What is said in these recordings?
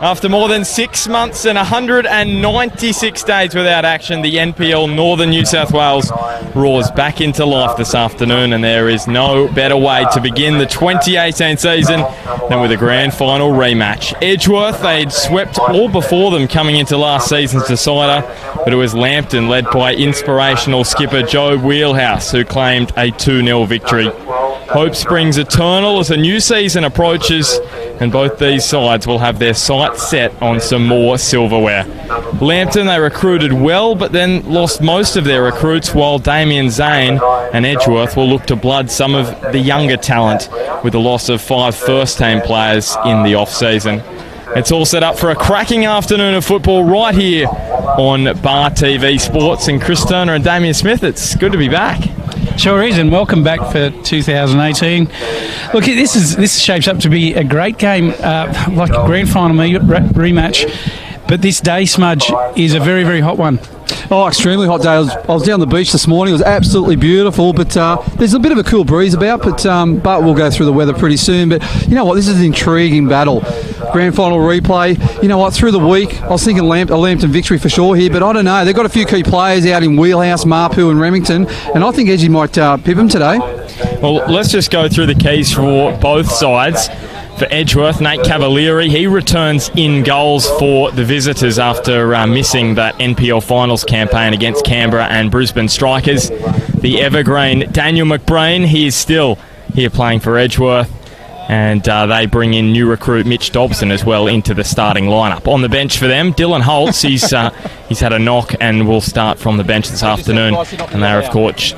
After more than 6 months and 196 days without action, the NPL Northern New South Wales roars back into life this afternoon, and there is no better way to begin the 2018 season than with a grand final rematch. Edgeworth, they'd swept all before them coming into last season's decider, but it was Lambton, led by inspirational skipper Joe Wheelhouse, who claimed a 2-0 victory. Hope springs eternal as a new season approaches, and both these sides will have their sights set on some more silverware. Lambton, they recruited well, but then lost most of their recruits, while Damien Zane and Edgeworth will look to blood some of the younger talent with the loss of 5 first-team players in the off-season. It's all set up for a cracking afternoon of football right here on Bar TV Sports. And Chris Turner and Damien Smith, it's good to be back. Sure is, and welcome back for 2018. Look, this shapes up to be a great game, like a grand final rematch, but this day, Smudge, is a very, very hot one. Oh, extremely hot day. I was down the beach this morning. It was absolutely beautiful, but there's a bit of a cool breeze about, but we'll go through the weather pretty soon. But you know what? This is an intriguing battle. Grand final replay. You know what? Through the week, I was thinking a Lambton victory for sure here, but I don't know. They've got a few key players out in Wheelhouse, Marpoo and Remington, and I think Edgy might pip them today. Well, let's just go through the keys for both sides. For Edgeworth, Nate Cavalieri, he returns in goals for the visitors after missing that NPL finals campaign against Canberra and Brisbane Strikers. The evergreen Daniel McBrain, he is still here playing for Edgeworth, and they bring in new recruit Mitch Dobson as well into the starting lineup. On the bench for them, Dylan Holtz, he's had a knock and will start from the bench this afternoon, and they're of course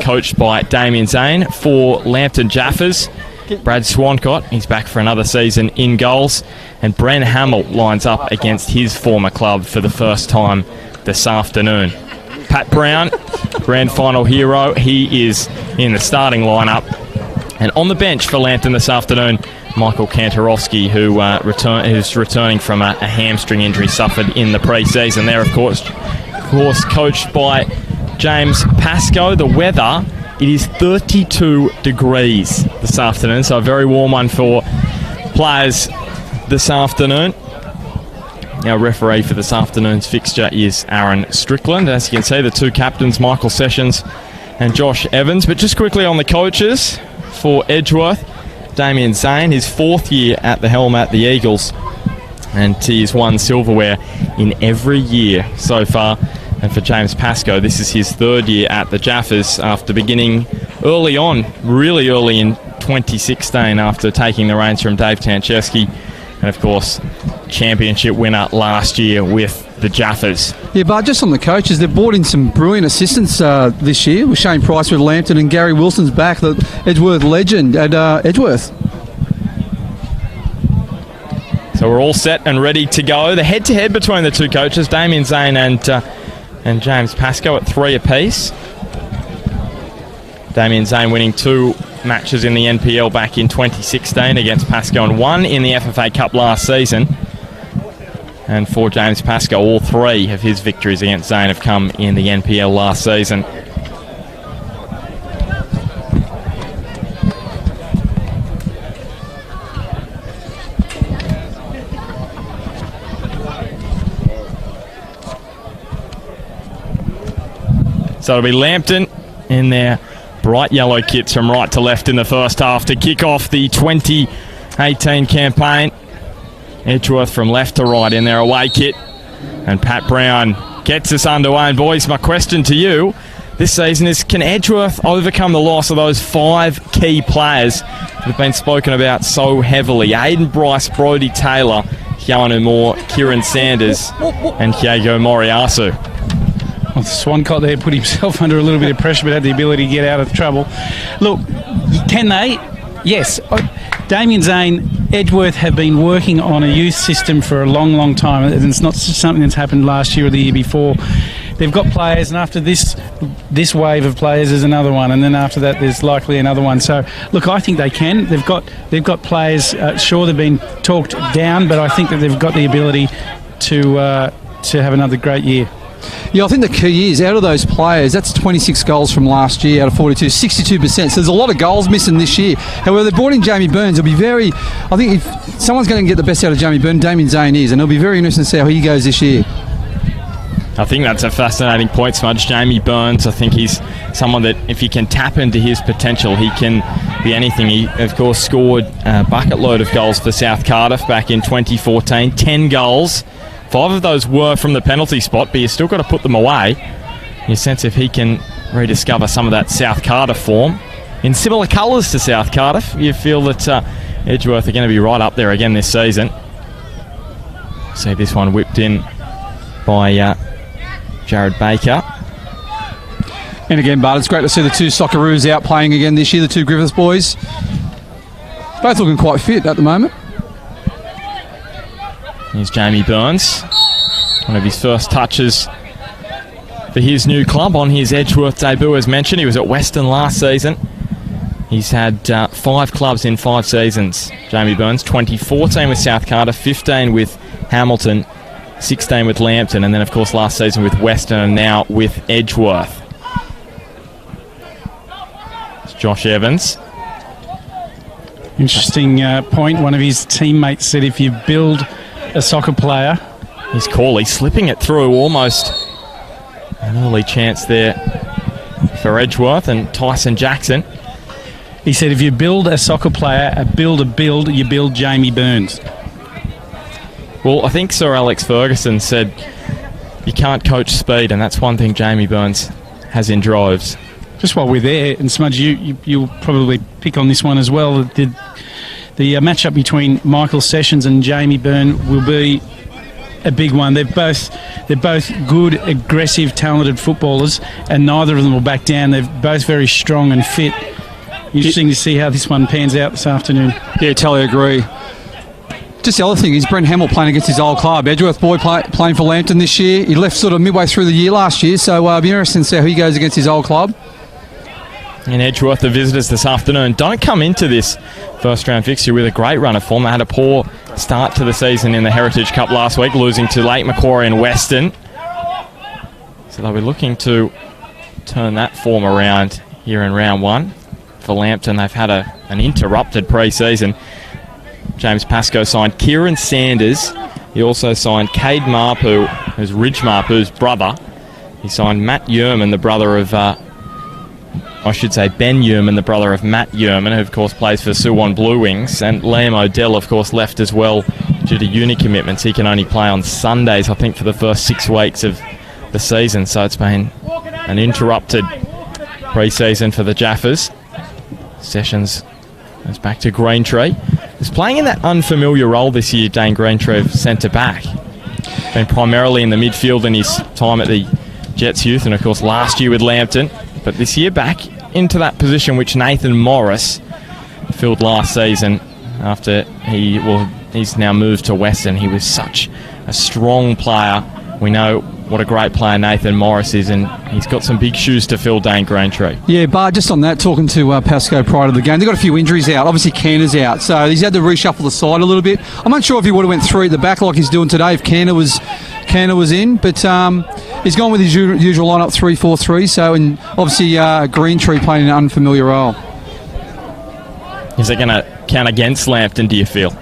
coached by Damien Zane. For Lambton Jaffas, Brad Swancott, he's back for another season in goals, and Bren Hamill lines up against his former club for the first time this afternoon. Pat Brown, grand final hero, he is in the starting lineup. And on the bench for Lambton this afternoon, Michael Kantorowski, who's returning from a hamstring injury suffered in the pre-season. They're, of course coached by James Pascoe. The weather, it is 32 degrees this afternoon, so a very warm one for players this afternoon. Our referee for this afternoon's fixture is Aaron Strickland. As you can see, the two captains, Michael Sessions and Josh Evans. But just quickly on the coaches, for Edgeworth, Damien Zane, his 4th year at the helm at the Eagles, and he has won silverware in every year so far. And for James Pascoe, this is his 3rd year at the Jaffas after beginning early on, really early in 2016 after taking the reins from Dave Tanchevsky, and of course championship winner last year with the Jaffas. Yeah, but just on the coaches, they've brought in some brilliant assistants this year, with Shane Price with Lambton and Gary Wilson's back, the Edgeworth legend at Edgeworth. So we're all set and ready to go. The head-to-head between the two coaches, Damien Zane and James Pascoe at 3 apiece. Damien Zane winning 2 matches in the NPL back in 2016 against Pascoe, and 1 in the FFA Cup last season. And for James Pascoe, all 3 of his victories against Zane have come in the NPL last season. So it'll be Lambton in their bright yellow kits from right to left in the first half to kick off the 2018 campaign. Edgeworth from left to right in their away kit. And Pat Brown gets us underway. And boys, my question to you this season is, can Edgeworth overcome the loss of those 5 key players that have been spoken about so heavily? Aiden Bryce, Brodie Taylor, Keanu Moore, Kieran Sanders and Diego Moriasu. Well, Swancott there put himself under a little bit of pressure, but had the ability to get out of trouble. Look, can they? Yes. Damien Zane, Edgeworth have been working on a youth system for a long, long time, and it's not something that's happened last year or the year before. They've got players, and after this wave of players, there's another one, and then after that, there's likely another one. So, look, I think they can. They've got players. Sure, they've been talked down, but I think that they've got the ability to have another great year. Yeah, I think the key is, out of those players, that's 26 goals from last year out of 42, 62%. So there's a lot of goals missing this year. However, they brought in Jamie Burns. It'll be very... I think if someone's going to get the best out of Jamie Burns, Damien Zane is, and it'll be very interesting to see how he goes this year. I think that's a fascinating point, Smudge. Jamie Burns, I think he's someone that if he can tap into his potential, he can be anything. He, of course, scored a bucket load of goals for South Cardiff back in 2014. 10 goals. 5 of those were from the penalty spot, but you still got to put them away. In a sense, if he can rediscover some of that South Cardiff form in similar colours to South Cardiff, you feel that Edgeworth are going to be right up there again this season. See this one whipped in by Jared Baker. And again, Bart, it's great to see the two Socceroos out playing again this year, the two Griffiths boys. Both looking quite fit at the moment. Here's Jamie Burns, one of his first touches for his new club on his Edgeworth debut. As mentioned, he was at Western last season. He's had 5 clubs in 5 seasons, Jamie Burns. 2014 with South Cardiff, 15 with Hamilton, 16 with Lambton, and then of course last season with Western and now with Edgeworth. It's Josh Evans. Interesting point. One of his teammates said if you build a soccer player... He's Corley slipping it through, almost an early chance there for Edgeworth and Tyson Jackson. He said if you build a soccer player, you build Jamie Burns. Well, I think Sir Alex Ferguson said you can't coach speed, and that's one thing Jamie Burns has in droves. Just while we're there, and Smudge, you'll probably pick on this one as well. The matchup between Michael Sessions and Jamie Byrne will be a big one. They're both good, aggressive, talented footballers, and neither of them will back down. They're both very strong and fit. Interesting to see how this one pans out this afternoon. Yeah, totally agree. Just the other thing is Brent Hamill playing against his old club. Edgeworth boy playing for Lambton this year. He left sort of midway through the year last year, so it'll be interesting to see how he goes against his old club. In Edgeworth, the visitors this afternoon don't come into this first round fixture with a great run of form. They had a poor start to the season in the Heritage Cup last week, losing to Lake Macquarie and Western. So they'll be looking to turn that form around here in round 1. For Lambton, they've had an interrupted pre-season. James Pascoe signed Kieran Sanders. He also signed Cade Marpu, who's Ridge Marpu's brother. He signed Matt Yerman, the brother of... Ben Yerman, the brother of Matt Yerman, who of course plays for Suwon Blue Wings, and Liam Odell of course left as well due to uni commitments. He can only play on Sundays, I think, for the first 6 weeks of the season, so it's been an interrupted pre-season for the Jaffas. Sessions goes back to Greentree. He's playing in that unfamiliar role this year, Dane Greentree, of centre-back. Been primarily in the midfield in his time at the Jets Youth, and of course last year with Lambton. But this year back into that position which Nathan Morris filled last season after he's now moved to Western. He was such a strong player. We know what a great player Nathan Morris is, and he's got some big shoes to fill, Dane Greentree. Yeah, Bart, just on that, talking to Pascoe prior to the game, they've got a few injuries out. Obviously, Canner's out, so he's had to reshuffle the side a little bit. I'm not sure if he would have went 3 at the back like he's doing today if Canner was in, but he's gone with his usual lineup 3-4-3. So, and obviously Greentree playing an unfamiliar role. Is it going to count against Lambton, do you feel?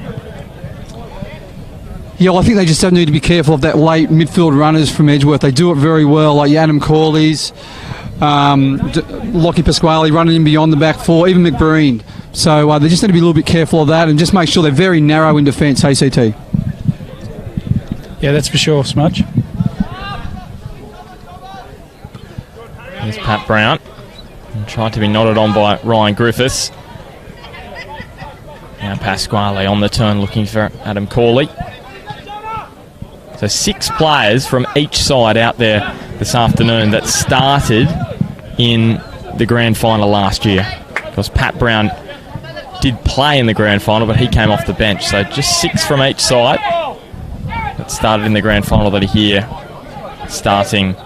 Yeah, well, I think they just need to be careful of that late midfield runners from Edgeworth. They do it very well, like Adam Corley's, Lockie Pasquale running in beyond the back 4, even McBreen. So they just need to be a little bit careful of that and just make sure they're very narrow in defence, ACT. Yeah, that's for sure, Smudge. Here's Pat Brown. Tried to be nodded on by Ryan Griffiths. Now Pasquale on the turn looking for Adam Corley. So 6 players from each side out there this afternoon that started in the grand final last year. Because Pat Brown did play in the grand final, but he came off the bench. So just 6 from each side that started in the grand final that are here starting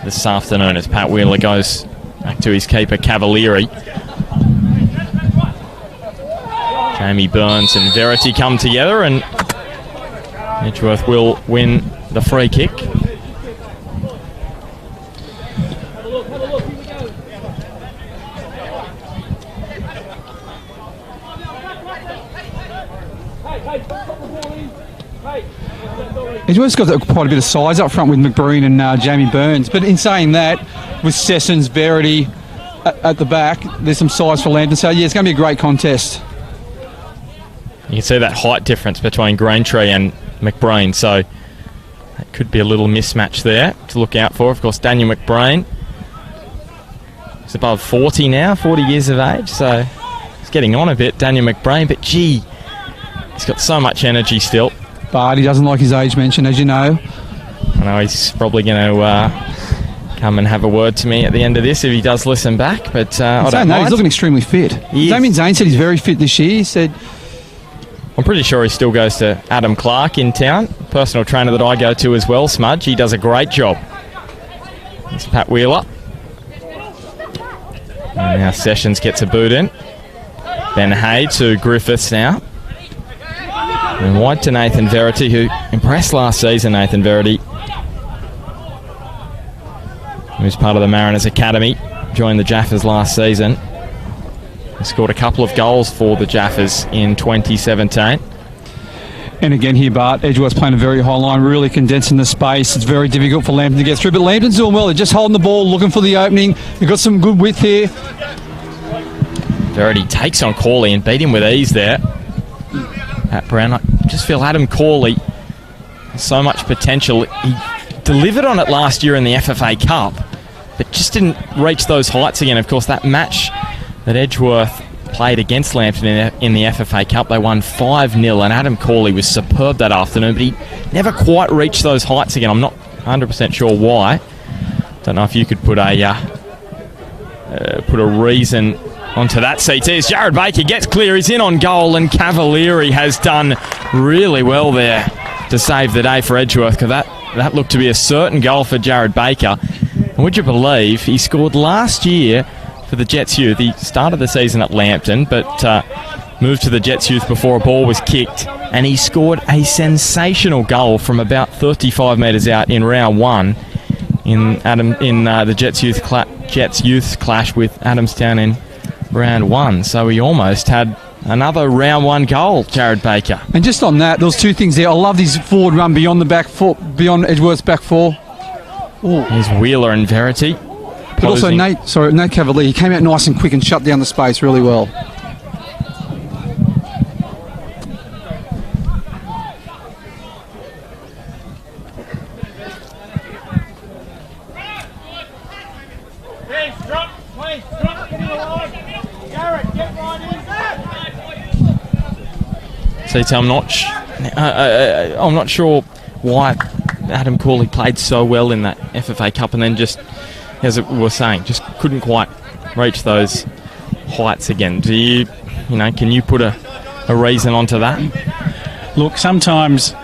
this afternoon as Pat Wheeler goes back to his keeper, Cavalieri. Jamie Burns and Verity come together, and Edgeworth will win the free kick. Edgeworth's got quite a bit of size up front with McBreen and Jamie Burns. But in saying that, with Sessions, Verity at the back, there's some size for Lambton. So, yeah, it's going to be a great contest. You can see that height difference between Greentree and McBreen. So that could be a little mismatch there to look out for. Of course, Daniel McBreen is above 40 now, 40 years of age. So he's getting on a bit, Daniel McBreen. But, gee, he's got so much energy still. But he doesn't like his age mentioned, as you know. I know he's probably going to come and have a word to me at the end of this if he does listen back. But I don't know. He's looking extremely fit. Damien Zane said he's very fit this year. He said, I'm pretty sure he still goes to Adam Clark in town, personal trainer that I go to as well, Smudge. He does a great job. It's Pat Wheeler. And now Sessions gets a boot in. Ben Hay to Griffiths now. And wide to Nathan Verity, who impressed last season, Nathan Verity. He was part of the Mariners Academy, joined the Jaffas last season. He scored a couple of goals for the Jaffas in 2017. and again here, Bart, Edgeworth's playing a very high line, really condensing the space. It's very difficult for Lambton to get through, but Lambton's doing well. They're just holding the ball, looking for the opening. They've got some good width here. Verity takes on Corley and beat him with ease there. Pat Brown, I just feel Adam Corley has so much potential. He delivered on it last year in the FFA Cup, but just didn't reach those heights again. Of course, that match that Edgeworth played against Lambton in the FFA Cup, they won 5-0, and Adam Corley was superb that afternoon, but he never quite reached those heights again. I'm not 100% sure why. Don't know if you could put a reason onto that, CT. As Jared Baker gets clear, he's in on goal, and Cavalieri has done really well there to save the day for Edgeworth, because that looked to be a certain goal for Jared Baker. And would you believe he scored last year for the Jets Youth? He started the season at Lambton, but moved to the Jets Youth before a ball was kicked, and he scored a sensational goal from about 35 metres out in round one in the Jets Youth clash with Adamstown in round one. So he almost had another round one goal, Jared Baker. And just on that, there was two things there. I love his forward run beyond the back four, beyond Edgeworth's back four. Ooh. Here's Wheeler and Verity. But also Nate Cavalier, he came out nice and quick and shut down the space really well. CT, I'm not sure why Adam Corley played so well in that FFA Cup, and then just, as we were saying, just couldn't quite reach those heights again. Can you put a reason onto that? Look, sometimes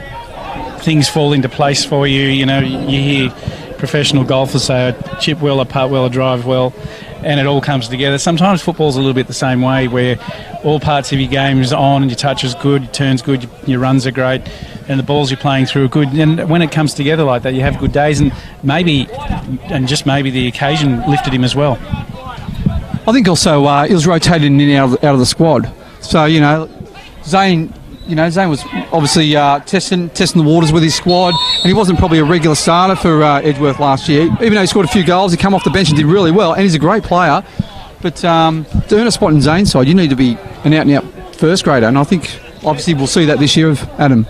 things fall into place for you. You know, you hear professional golfers say, chip well, a putt well, a drive well, and it all comes together. Sometimes football's a little bit the same way, where all parts of your game is on, and your touch is good, your turn's good, your runs are great, and the balls you're playing through are good. And when it comes together like that, you have good days, and just maybe the occasion lifted him as well. I think also he was rotated in and out of the squad. So, Zane was obviously testing the waters with his squad, and he wasn't probably a regular starter for Edgeworth last year. Even though he scored a few goals, he came off the bench and did really well, and he's a great player. But to earn a spot in Zane's side, you need to be an out-and-out first grader, and I think obviously we'll see that this year of Adam.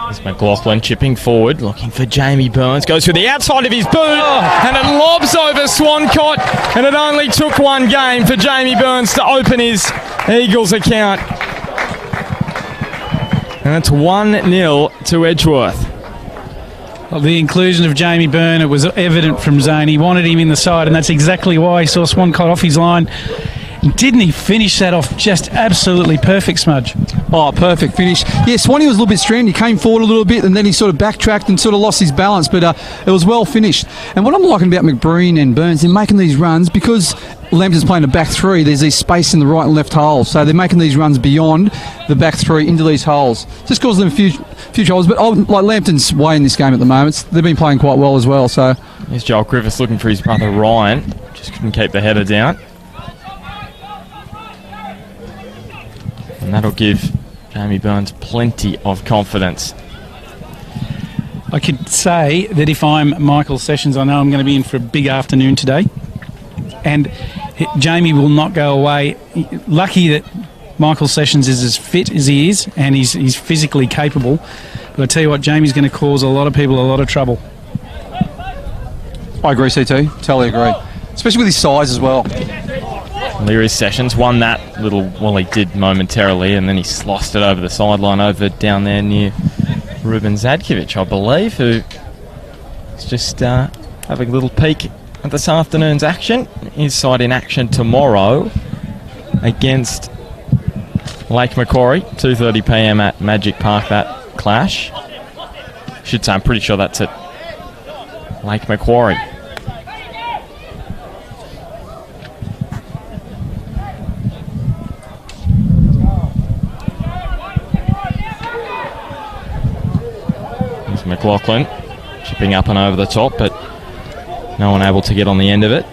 There's McLaughlin chipping forward, looking for Jamie Burns. Goes for the outside of his boot, and it lobs over Swancott. And it only took one game for Jamie Burns to open his Eagles account. And it's 1-0 to Edgeworth. Well, the inclusion of Jamie Byrne, it was evident from Zane. He wanted him in the side, and that's exactly why he saw Swancott off his line. Didn't he finish that off just absolutely perfect, Smudge? Oh, perfect finish. Yeah, Swanee was a little bit stranded. He came forward a little bit and then he sort of backtracked and sort of lost his balance, but it was well finished. And what I'm liking about McBreen and Burns, they're making these runs because Lambton's playing a back three. There's these space in the right and left holes, so they're making these runs beyond the back three into these holes. Just causes them future holes, but like Lambton's way in this game at the moment. They've been playing quite well as well. So here's Joel Griffiths looking for his brother Ryan. Just couldn't keep the header down. And that'll give Jamie Burns plenty of confidence. I could say that if I'm Michael Sessions, I know I'm going to be in for a big afternoon today. And Jamie will not go away. Lucky that Michael Sessions is as fit as he is and he's physically capable. But I tell you what, Jamie's going to cause a lot of people a lot of trouble. I agree, CT. Totally agree. Especially with his size as well. Leary Sessions won that little, well, he did momentarily, and then he sliced it over the sideline over down there near Ruben Zadkovic, I believe, who is just having a little peek at this afternoon's action. His side in action tomorrow against Lake Macquarie, 2:30 p.m. at Magic Park, that clash. I should say, I'm pretty sure that's at Lake Macquarie. McLaughlin chipping up and over the top, but no one able to get on the end of it.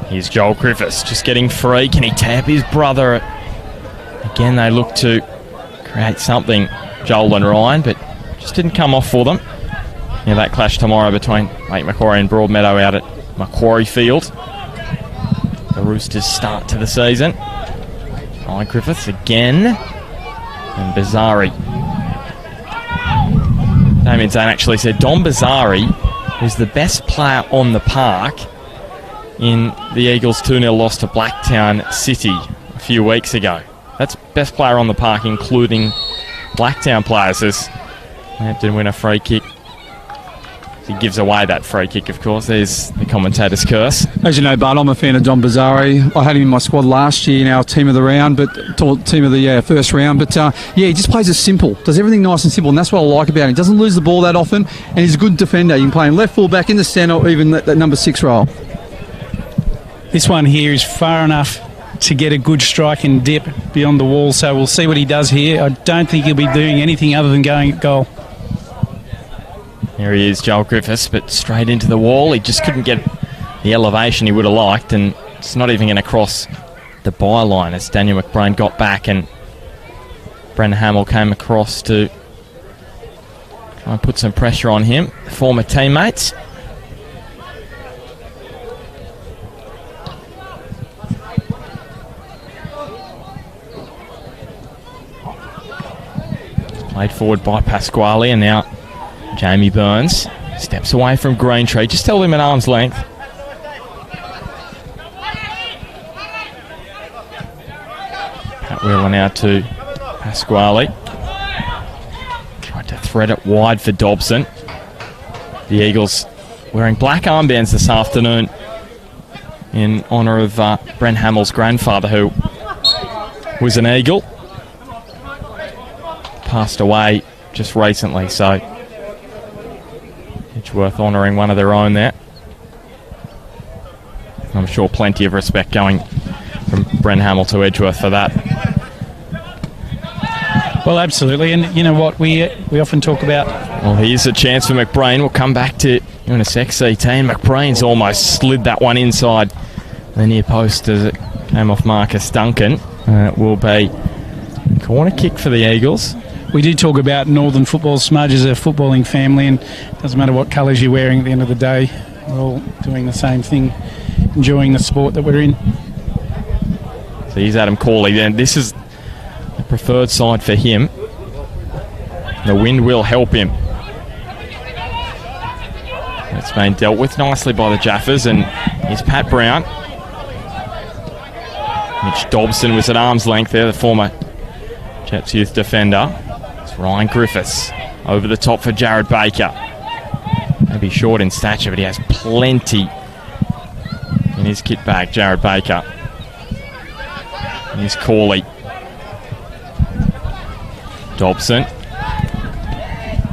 Here's Joel Griffiths just getting free. Can he tap his brother? Again, they look to create something, Joel and Ryan, but just didn't come off for them. Yeah, that clash tomorrow between Lake Macquarie and Broadmeadow out at Macquarie Field. The Roosters start to the season. Ryan Griffiths again. And Bazari. Damien Zane actually said Dom Bazari is the best player on the park in the Eagles' 2-0 loss to Blacktown City a few weeks ago. That's best player on the park, including Blacktown players, as Lambton win a free kick. He gives away that free kick, of course. There's the commentator's curse. As you know, Bud, I'm a fan of Don Bazari. I had him in my squad last year in our team of the round, but team of the first round. But he just plays it simple, does everything nice and simple, and that's what I like about him. He doesn't lose the ball that often, and he's a good defender. You can play him left full back in the centre, or even that number 6 role. This one here is far enough to get a good strike and dip beyond the wall, so we'll see what he does here. I don't think he'll be doing anything other than going at goal. Here he is, Joel Griffiths, but straight into the wall. He just couldn't get the elevation he would have liked, and it's not even going to cross the byline as Daniel McBride got back, and Brendan Hamill came across to try and put some pressure on him, former teammates. Played forward by Pasquale, and now Jamie Burns steps away from Greentree. Just held him at arm's length. Pat Wheeler now to Pasquale. Tried to thread it wide for Dobson. The Eagles wearing black armbands this afternoon in honour of Brent Hamill's grandfather, who was an Eagle. Passed away just recently, so Edgeworth honouring one of their own there. I'm sure plenty of respect going from Brent Hamill to Edgeworth for that. Well, absolutely, and you know what, we often talk about... Well, here's a chance for McBreen. We'll come back to you in a sec, CT. McBreen's almost slid that one inside the near post as it came off Marcus Duncan. It will be a corner kick for the Eagles. We do talk about Northern football. Smudge is a footballing family, and it doesn't matter what colours you're wearing at the end of the day. We're all doing the same thing, enjoying the sport that we're in. So here's Adam Corley then. This is the preferred side for him. The wind will help him. It's been dealt with nicely by the Jaffas, and here's Pat Brown. Mitch Dobson was at arm's length there, the former Jets youth defender. It's Ryan Griffiths over the top for Jared Baker. Maybe short in stature, but he has plenty in his kit bag, Jared Baker. And here's Corley. Dobson.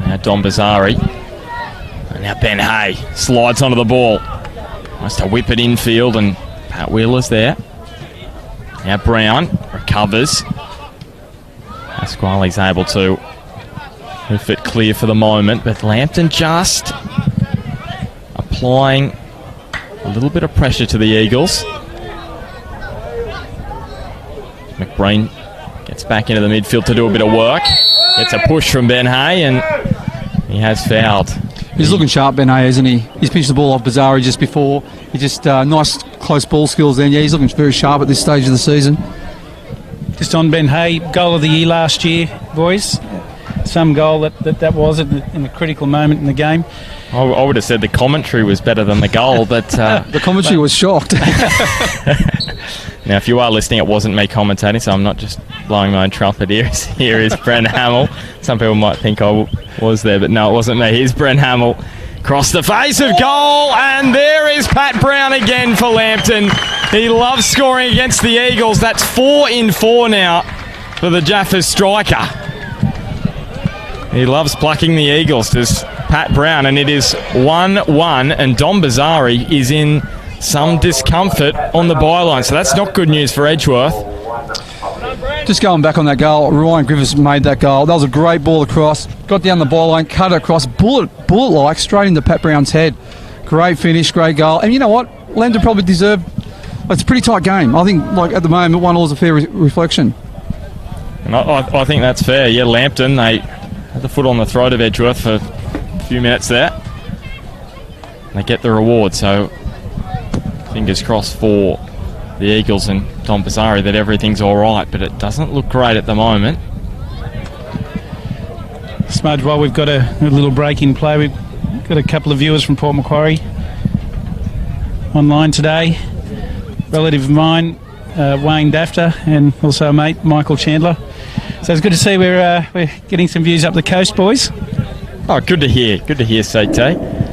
Now Dom Bazari. And now Ben Hay slides onto the ball. Wants to whip it infield, and Pat Wheeler's there. Now Brown recovers. Pasquale's able to move it clear for the moment, but Lambton just applying a little bit of pressure to the Eagles. McBreen gets back into the midfield to do a bit of work. Gets a push from Ben Hay, and he has fouled. He's looking sharp, Ben Hay, isn't he? He's pitched the ball off Bazari just before. He just nice close ball skills then. Yeah, he's looking very sharp at this stage of the season. Just on Ben Hay, goal of the year last year, boys. Some goal that was in the critical moment in the game. I would have said the commentary was better than the goal, but... the commentary was shocked. Now, if you are listening, it wasn't me commentating, so I'm not just blowing my own trumpet here. Here is Brent Hamill. Some people might think I was there, but no, it wasn't me. Here's Brent Hamill. Across the face of goal, and there is Pat Brown again for Lambton. He loves scoring against the Eagles. That's 4 in 4 now for the Jaffas striker. He loves plucking the Eagles, does Pat Brown, and it is 1-1, and Dom Bazari is in some discomfort on the byline, so that's not good news for Edgeworth. Just going back on that goal, Ryan Griffiths made that goal. That was a great ball across. Got down the byline, cut it across, bullet-like, straight into Pat Brown's head. Great finish, great goal. And you know what? Lambton probably deserved... It's a pretty tight game. I think, like at the moment, 1-all is a fair reflection. And I think that's fair. Yeah, Lambton, they had the foot on the throat of Edgeworth for a few minutes there. They get the reward, so fingers crossed for the Eagles and Dom Bazari that everything's all right, but it doesn't look great at the moment. Smudge, while we've got a little break in play, we've got a couple of viewers from Port Macquarie online today. Relative of mine, Wayne Dafter, and also a mate, Michael Chandler. So it's good to see we're getting some views up the coast, boys. Oh, good to hear. Good to hear, CT.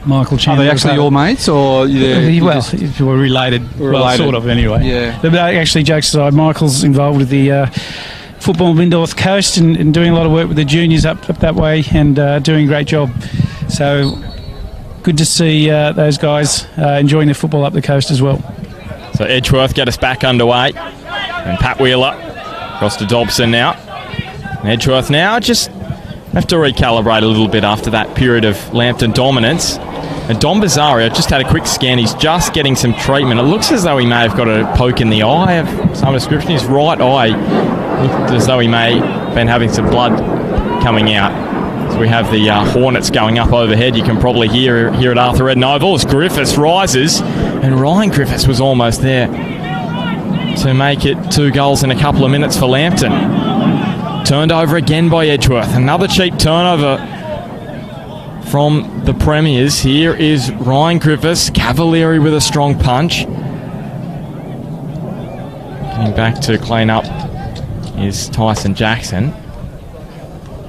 Michael Chandler. Are they actually your mates, or we're related? Well, sort of, anyway. Yeah. But actually, jokes aside, Michael's involved with the football in North Coast and doing a lot of work with the juniors up that way, and doing a great job. So good to see those guys enjoying their football up the coast as well. So Edgeworth get us back underway, and Pat Wheeler across to Dobson now. And Edgeworth now just have to recalibrate a little bit after that period of Lambton dominance. And Dom Bazari, I just had a quick scan, he's just getting some treatment. It looks as though he may have got a poke in the eye of some description. His right eye looked as though he may have been having some blood coming out. So we have the Hornets going up overhead. You can probably hear here at Arthur Eden Oval as Griffiths rises, and Ryan Griffiths was almost there to make it 2 goals in a couple of minutes for Lambton. Turned over again by Edgeworth. Another cheap turnover from the Premiers. Here is Ryan Griffiths. Cavalieri with a strong punch. Getting back to clean up is Tyson Jackson.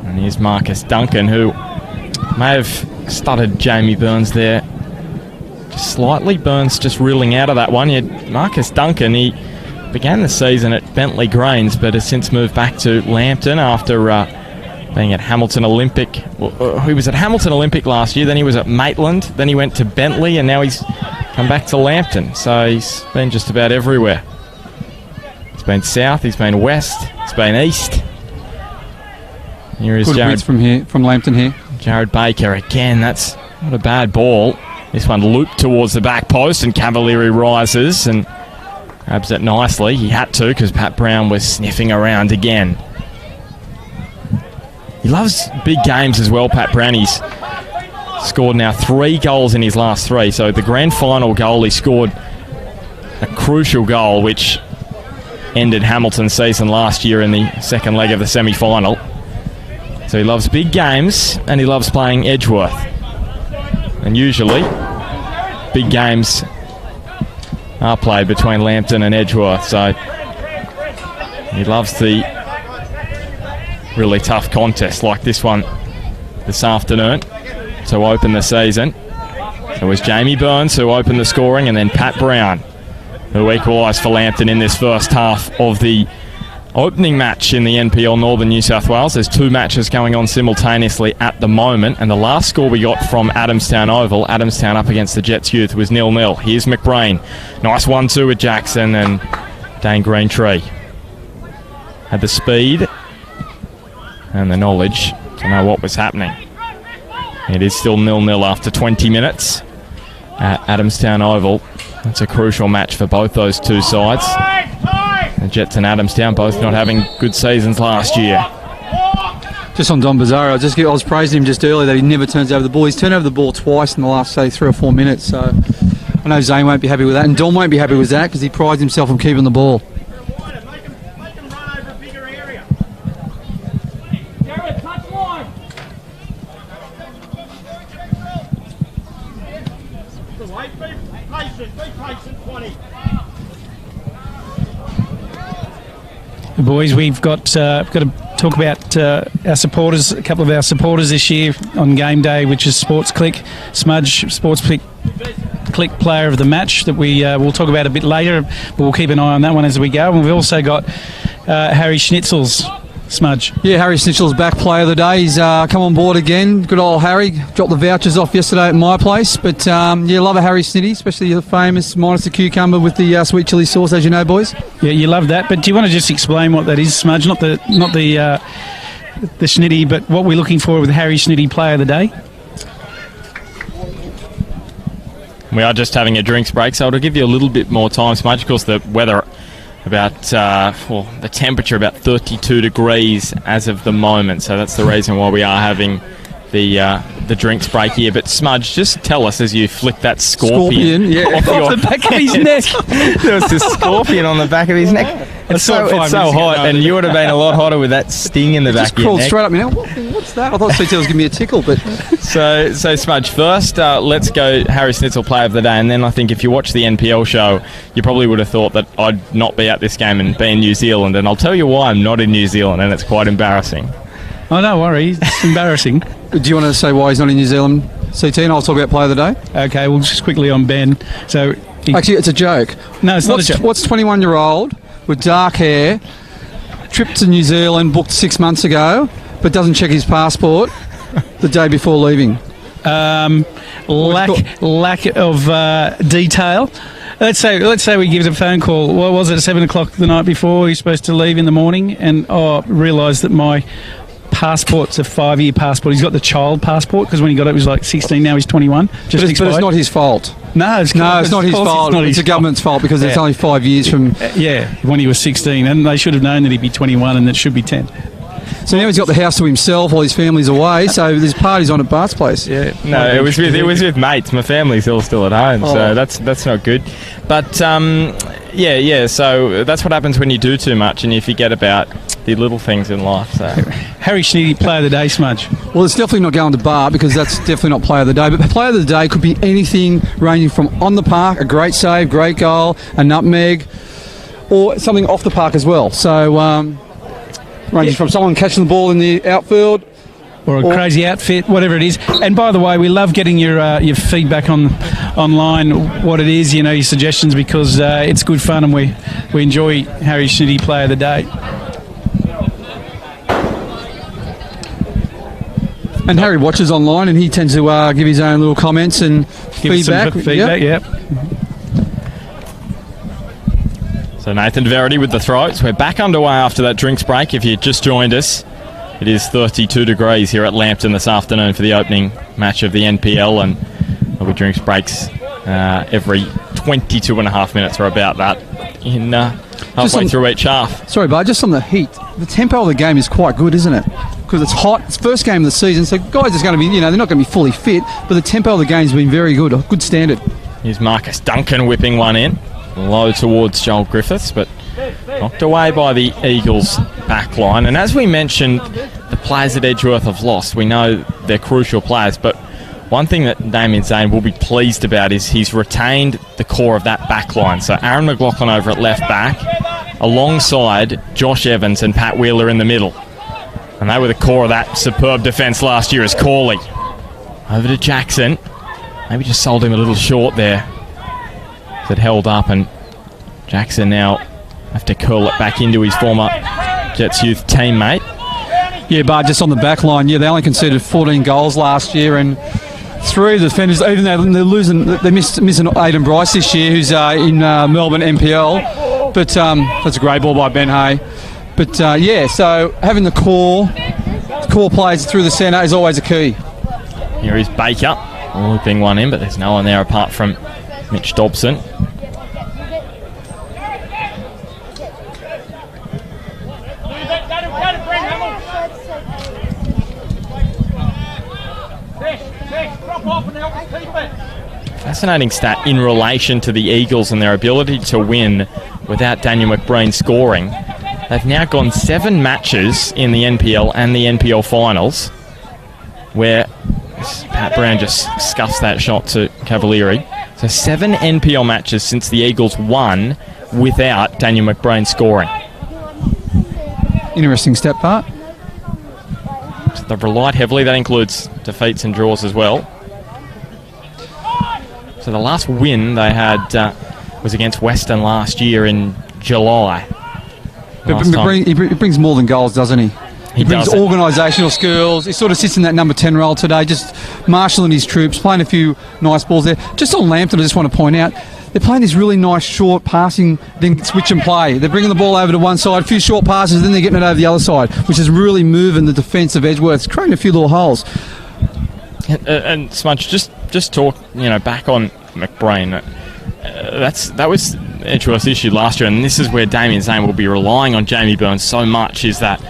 And here's Marcus Duncan, who may have stuttered Jamie Burns there just slightly. Burns just reeling out of that one. Marcus Duncan, he began the season at Bentley Greens, but has since moved back to Lambton after being at Hamilton Olympic. He was at Hamilton Olympic last year, then he was at Maitland, then he went to Bentley, and now he's come back to Lambton. So he's been just about everywhere. He's been south, he's been west, he's been east. Here is Jared from Lambton here. Jared Baker again. That's not a bad ball. This one looped towards the back post, and Cavalieri rises and grabs it nicely. He had to, because Pat Brown was sniffing around again. He loves big games as well, Pat Brown. He's scored now 3 goals in his last 3. So the grand final goal, he scored a crucial goal, which ended Hamilton's season last year in the second leg of the semi-final. So he loves big games, and he loves playing Edgeworth. And usually, big games are played between Lambton and Edgeworth. So he loves the really tough contest like this one this afternoon to open the season. It was Jamie Burns who opened the scoring, and then Pat Brown who equalised for Lambton in this first half of the opening match in the NPL Northern New South Wales. There's 2 matches going on simultaneously at the moment, and the last score we got from Adamstown Oval, Adamstown up against the Jets Youth, was 0-0. Here's McBrain. Nice 1-2 with Jackson, and Dane Greentree had the speed and the knowledge to know what was happening. It is still 0-0 after 20 minutes at Adamstown Oval. It's a crucial match for both those two sides. The Jets and Adamstown both not having good seasons last year. Just on Don Bizarro, I was praising him just earlier that he never turns over the ball. He's turned over the ball twice in the last, say, 3 or 4 minutes. So I know Zane won't be happy with that, and Don won't be happy with that because he prides himself on keeping the ball. Boys, we've got to talk about our supporters. A couple of our supporters this year on game day, which is Sports Click, Smudge Sports Click player of the match that we'll talk about a bit later, but we'll keep an eye on that one as we go. And we've also got Harry Schnitzel's Smudge. Yeah, Harry Schnitzel's back player of the day. He's come on board again. Good old Harry. Dropped the vouchers off yesterday at my place. But, love a Harry Snitty, especially the famous minus the cucumber with the sweet chilli sauce, as you know, boys. Yeah, you love that. But do you want to just explain what that is, Smudge? Not the Schnitty, but what we're looking for with Harry Schnitty player of the day? We are just having a drinks break, so it'll give you a little bit more time, Smudge. Of course, the weather the temperature about 32 degrees as of the moment, so that's the reason why we are having the drinks break here. But Smudge, just tell us as you flick that scorpion off the back of his neck. There was this scorpion on the back of his neck. It's so hot, and you would have been a lot hotter with that sting in the back of your neck. Just crawled straight up me now. What's that? I thought CT was giving me a tickle, but... So Smudge, first let's go Harry Schnitzel player of the day, and then I think if you watch the NPL show, you probably would have thought that I'd not be at this game and be in New Zealand, and I'll tell you why I'm not in New Zealand, and it's quite embarrassing. Oh, don't worry, it's embarrassing. Do you want to say why he's not in New Zealand, CT, and I'll talk about player of the day? Okay, well, just quickly on Ben. So actually, it's a joke. No, it's not a joke. What's 21-year-old with dark hair, tripped to New Zealand, booked 6 months ago, but doesn't check his passport the day before leaving? Lack of detail. Let's say we give it a phone call. What was it, at 7 o'clock the night before? He's supposed to leave in the morning, and realised that my passport's a 5-year passport. He's got the child passport because when he got it was like 16. Now he's 21. But it's not his fault. No, it's not his fault. It's the government's fault because it's only 5 years from... when he was 16, and they should have known that he'd be 21 and that should be 10. So now he's got the house to himself while his family's away, so there's parties on at Bart's place. Yeah, no, it was with mates. My family's all still at home, so that's not good. But so that's what happens when you do too much and you forget about the little things in life. So Harry Schnitty, player of the day, Smudge. Well, it's definitely not going to Bart because that's definitely not player of the day. But player of the day could be anything ranging from on the park, a great save, great goal, a nutmeg, or something off the park as well. So ranging from someone catching the ball in the outfield, or a crazy outfit, whatever it is. And by the way, we love getting your feedback online, what it is, your suggestions, because it's good fun and we enjoy Harry Schnitty, player of the day. And Harry watches online and he tends to give his own little comments and feedback. Yep. So Nathan Verity with the throws. We're back underway after that drinks break. If you just joined us, it is 32 degrees here at Lambton this afternoon for the opening match of the NPL, and there'll be drinks breaks every 22 and a half minutes or about that in halfway through each half. Sorry, Bart, just on the heat. The tempo of the game is quite good, isn't it? Because it's hot. It's first game of the season, so guys are going to be, they're not going to be fully fit, but the tempo of the game has been very good, a good standard. Here's Marcus Duncan whipping one in. Low towards Joel Griffiths, but knocked away by the Eagles back line. And as we mentioned, the players at Edgeworth have lost. We know they're crucial players, but one thing that Damien Zane will be pleased about is he's retained the core of that back line. So Aaron McLaughlin over at left back, alongside Josh Evans and Pat Wheeler in the middle. And they were the core of that superb defence last year as Corley. Over to Jackson. Maybe just sold him a little short there. It held up, and Jackson now have to curl it back into his former Jets youth teammate. Yeah, but just on the back line, they only conceded 14 goals last year, and 3 of the defenders, even though they're missing Aidan Bryce this year, who's in Melbourne NPL. But that's a great ball by Ben Hay. But so having the core players through the centre is always a key. Here is Baker, looping one in, but there's no one there apart from Mitch Dobson. Fascinating stat in relation to the Eagles and their ability to win without Daniel McBreen scoring. They've now gone 7 matches in the NPL and the NPL finals where Pat Brown just scuffs that shot to Cavalieri. So 7 NPL matches since the Eagles won without Daniel McBreen scoring. Interesting step, Bart. So they've relied heavily. That includes defeats and draws as well. So the last win they had was against Western last year in July. But he brings more than goals, doesn't he? He brings organisational skills. He sort of sits in that number 10 role today, just marshalling his troops, playing a few nice balls there. Just on Lambton, I just want to point out, they're playing this really nice short passing, then switch and play. They're bringing the ball over to one side, a few short passes, then they're getting it over the other side, which is really moving the defence of Edgeworth. It's creating a few little holes. And Smudge, just talk, back on McBreen. That was Edgeworth's issue last year, and this is where Damien Zane will be relying on Jamie Burns so much, is that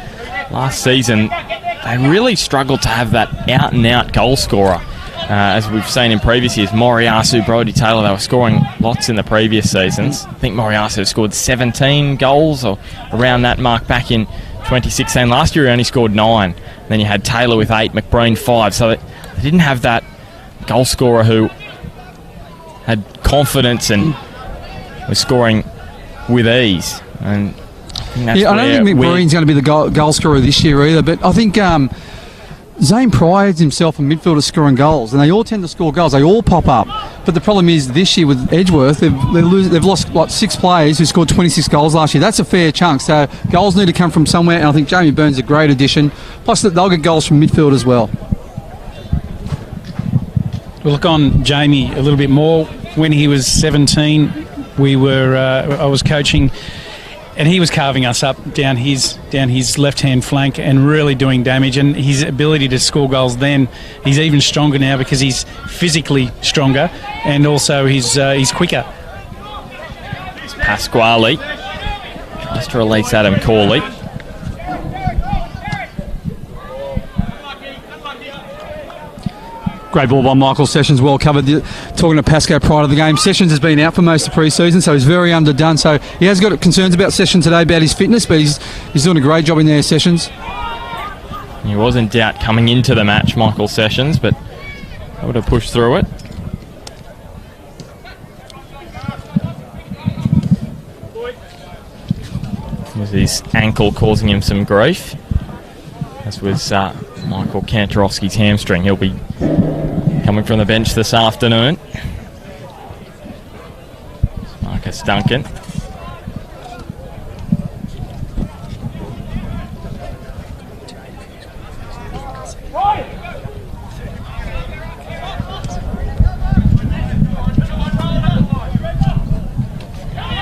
last season they really struggled to have that out-and-out goal scorer. As we've seen in previous years, Moriyasu, Brodie Taylor, they were scoring lots in the previous seasons. I think Moriyasu scored 17 goals or around that mark back in 2016. Last year he only scored 9. And then you had Taylor with 8, McBreen 5. So they didn't have that goal scorer who had confidence and was scoring with ease. And I don't think McBreen's going to be the goal scorer this year either, but I think Zane prides himself in midfielders scoring goals, and they all tend to score goals. They all pop up. But the problem is this year with Edgeworth, they've lost 6 players who scored 26 goals last year. That's a fair chunk. So goals need to come from somewhere, and I think Jamie Burns is a great addition. Plus, they'll get goals from midfield as well. We'll look on Jamie a little bit more. When he was 17, I was coaching, and he was carving us up down his left-hand flank and really doing damage. And his ability to score goals then, he's even stronger now because he's physically stronger and also he's quicker. It's Pasquale tries to release Adam Corley. Great ball by Michael Sessions, well covered. Talking to Pasco prior to the game, Sessions has been out for most of the pre-season, so he's very underdone. So he has got concerns about Sessions today, about his fitness, but he's doing a great job in there, Sessions. He was in doubt coming into the match, Michael Sessions, but able to push through it. Was his ankle causing him some grief? As was Michael Kantorowski's hamstring. He'll be coming from the bench this afternoon. Marcus Duncan.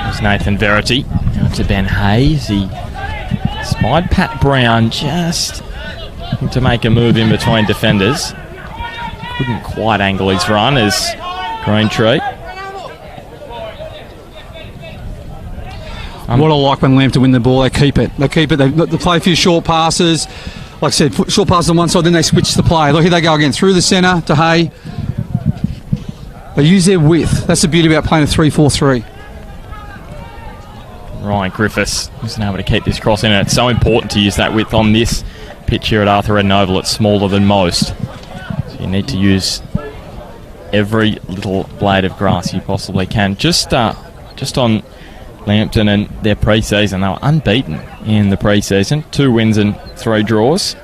There's Nathan Verity. Now to Ben Hayes. He spied Pat Brown just to make a move in between defenders. Couldn't quite angle his run as Greentree. What I like when Lambton win the ball, they keep it. They play a few short passes. Like I said, short passes on one side, then they switch the play. Look, here they go again, through the centre to Hay. They use their width. That's the beauty about playing a 3-4-3. Ryan Griffiths wasn't able to keep this cross in, and it's so important to use that width on this pitch here at Arthur Eden Oval. It's smaller than most, so you need to use every little blade of grass you possibly can. Just on Lambton and their pre-season, they were unbeaten in the pre-season. 2 wins and 3 draws.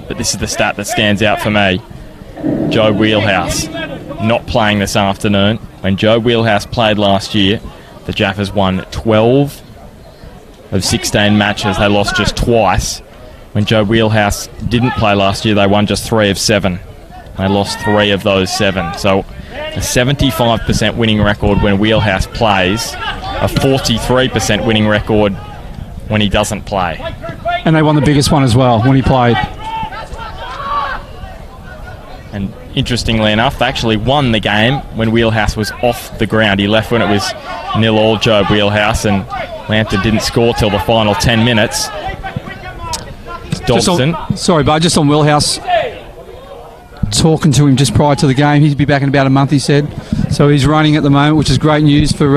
But this is the stat that stands out for me. Joe Wheelhouse not playing this afternoon. When Joe Wheelhouse played last year, the Jaffas won 12 of 16 matches. They lost just twice. When Joe Wheelhouse didn't play last year, they won just 3 of 7. They lost 3 of those 7. So a 75% winning record when Wheelhouse plays, a 43% winning record when he doesn't play. And they won the biggest one as well when he played. And interestingly enough, they actually won the game when Wheelhouse was off the ground. He left when it was 0-0 Joe Wheelhouse, and Lambton didn't score till the final 10 minutes. Dobson. Just on Wheelhouse, talking to him just prior to the game. He'd be back in about a month, he said. So he's running at the moment, which is great news for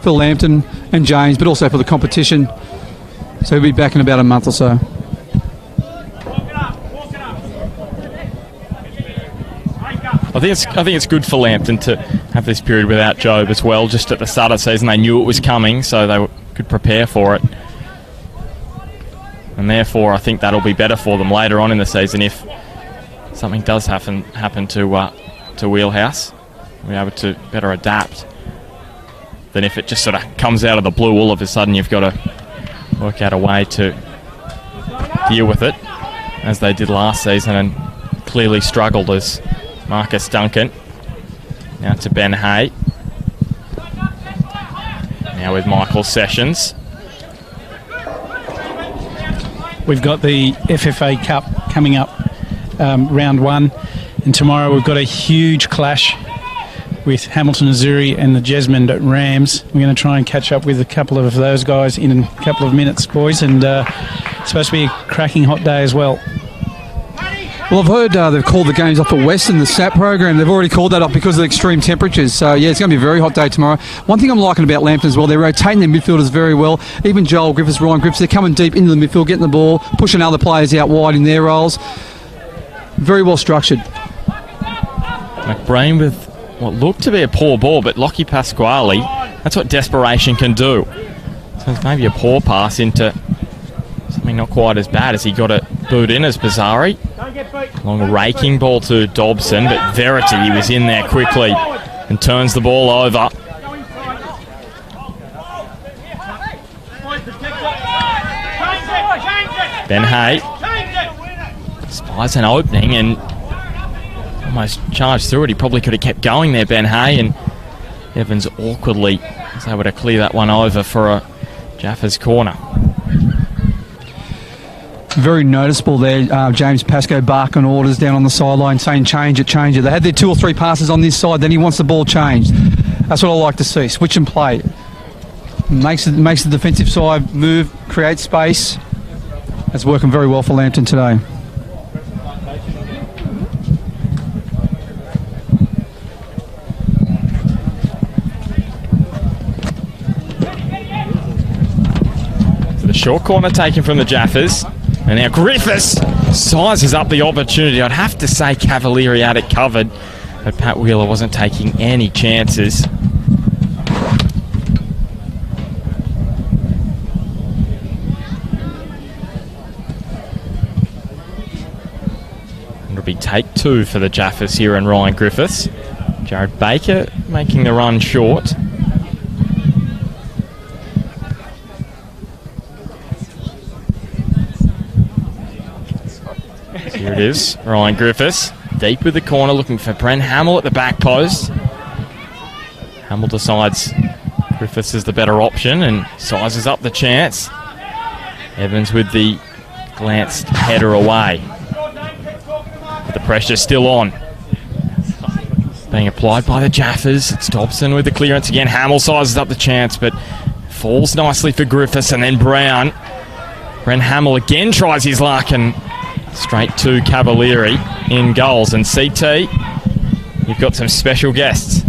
Lambton and James, but also for the competition. So he'll be back in about a month or so. I think it's good for Lambton to have this period without Job as well. Just at the start of the season, they knew it was coming, so they could prepare for it. And therefore, I think that'll be better for them later on in the season if something does happen to Wheelhouse. We're able to better adapt than if it just sort of comes out of the blue. All of a sudden, you've got to work out a way to deal with it, as they did last season and clearly struggled as Marcus Duncan. Now to Ben Hay. Now with Michael Sessions. We've got the FFA Cup coming up, round 1. And tomorrow we've got a huge clash with Hamilton Azuri and the Jesmond Rams. We're going to try and catch up with a couple of those guys in a couple of minutes, boys. And it's supposed to be a cracking hot day as well. Well, I've heard they've called the games off at Western, the SAP program. They've already called that off because of the extreme temperatures. So, yeah, it's going to be a very hot day tomorrow. One thing I'm liking about Lambton as well, they're rotating their midfielders very well. Even Joel Griffiths, Ryan Griffiths, they're coming deep into the midfield, getting the ball, pushing other players out wide in their roles. Very well structured. McBrain with what looked to be a poor ball, but Lockie Pasquale, that's what desperation can do. So it's maybe a poor pass into something not quite as bad as he got it booed in as Bazzari. Long raking ball to Dobson, but Verity, he was in there quickly and turns the ball over. Ben Hay spies an opening and almost charged through it. He probably could have kept going there, Ben Hay, and Evans awkwardly was able to clear that one over for a Jaffas corner. Very noticeable there, James Pascoe barking orders down on the sideline saying change it, change it. They had their 2 or 3 passes on this side, then he wants the ball changed. That's what I like to see, switch and play. Makes the defensive side move, create space. That's working very well for Lambton today. So the short corner taken from the Jaffas. And now Griffiths sizes up the opportunity. I'd have to say Cavalieri had it covered, but Pat Wheeler wasn't taking any chances. It'll be take 2 for the Jaffas here and Ryan Griffiths. Jared Baker making the run short. Here it is, Ryan Griffiths, deep with the corner, looking for Bren Hamill at the back post. Hamill decides Griffiths is the better option and sizes up the chance. Evans with the glanced header away. But the pressure still on. Being applied by the Jaffas. It's Dobson with the clearance again. Hamill sizes up the chance, but falls nicely for Griffiths, and then Brown. Bren Hamill again tries his luck and straight to Cavalieri in goals. And CT, you've got some special guests.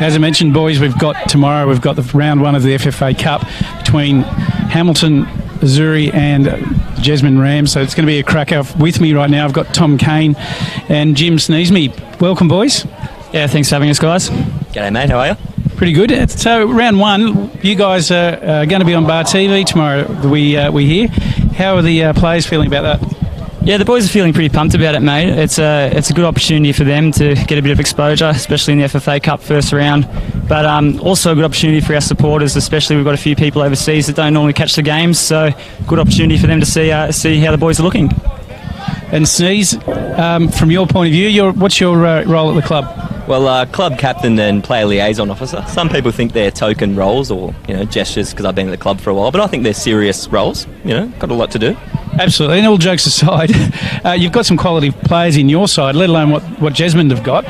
As I mentioned, boys, tomorrow we've got the round 1 of the FFA Cup between Hamilton Azuri and Jasmine Ram. So it's going to be a cracker. With me right now, I've got Tom Kane and Jim Sneesme. Welcome, boys. Yeah, thanks for having us, guys. G'day, mate. How are you? Pretty good. So round one, you guys are going to be on Bar TV tomorrow. We hear. How are the players feeling about that? Yeah, the boys are feeling pretty pumped about it, mate. It's a good opportunity for them to get a bit of exposure, especially in the FFA Cup first round. But also a good opportunity for our supporters, especially we've got a few people overseas that don't normally catch the games. So good opportunity for them to see how the boys are looking. And Sneeze, from your point of view, what's your role at the club? Well, club captain and player liaison officer. Some people think they're token roles or gestures because I've been at the club for a while, but I think they're serious roles. Got a lot to do. Absolutely. And all jokes aside, you've got some quality players in your side, let alone what Jasmine have got.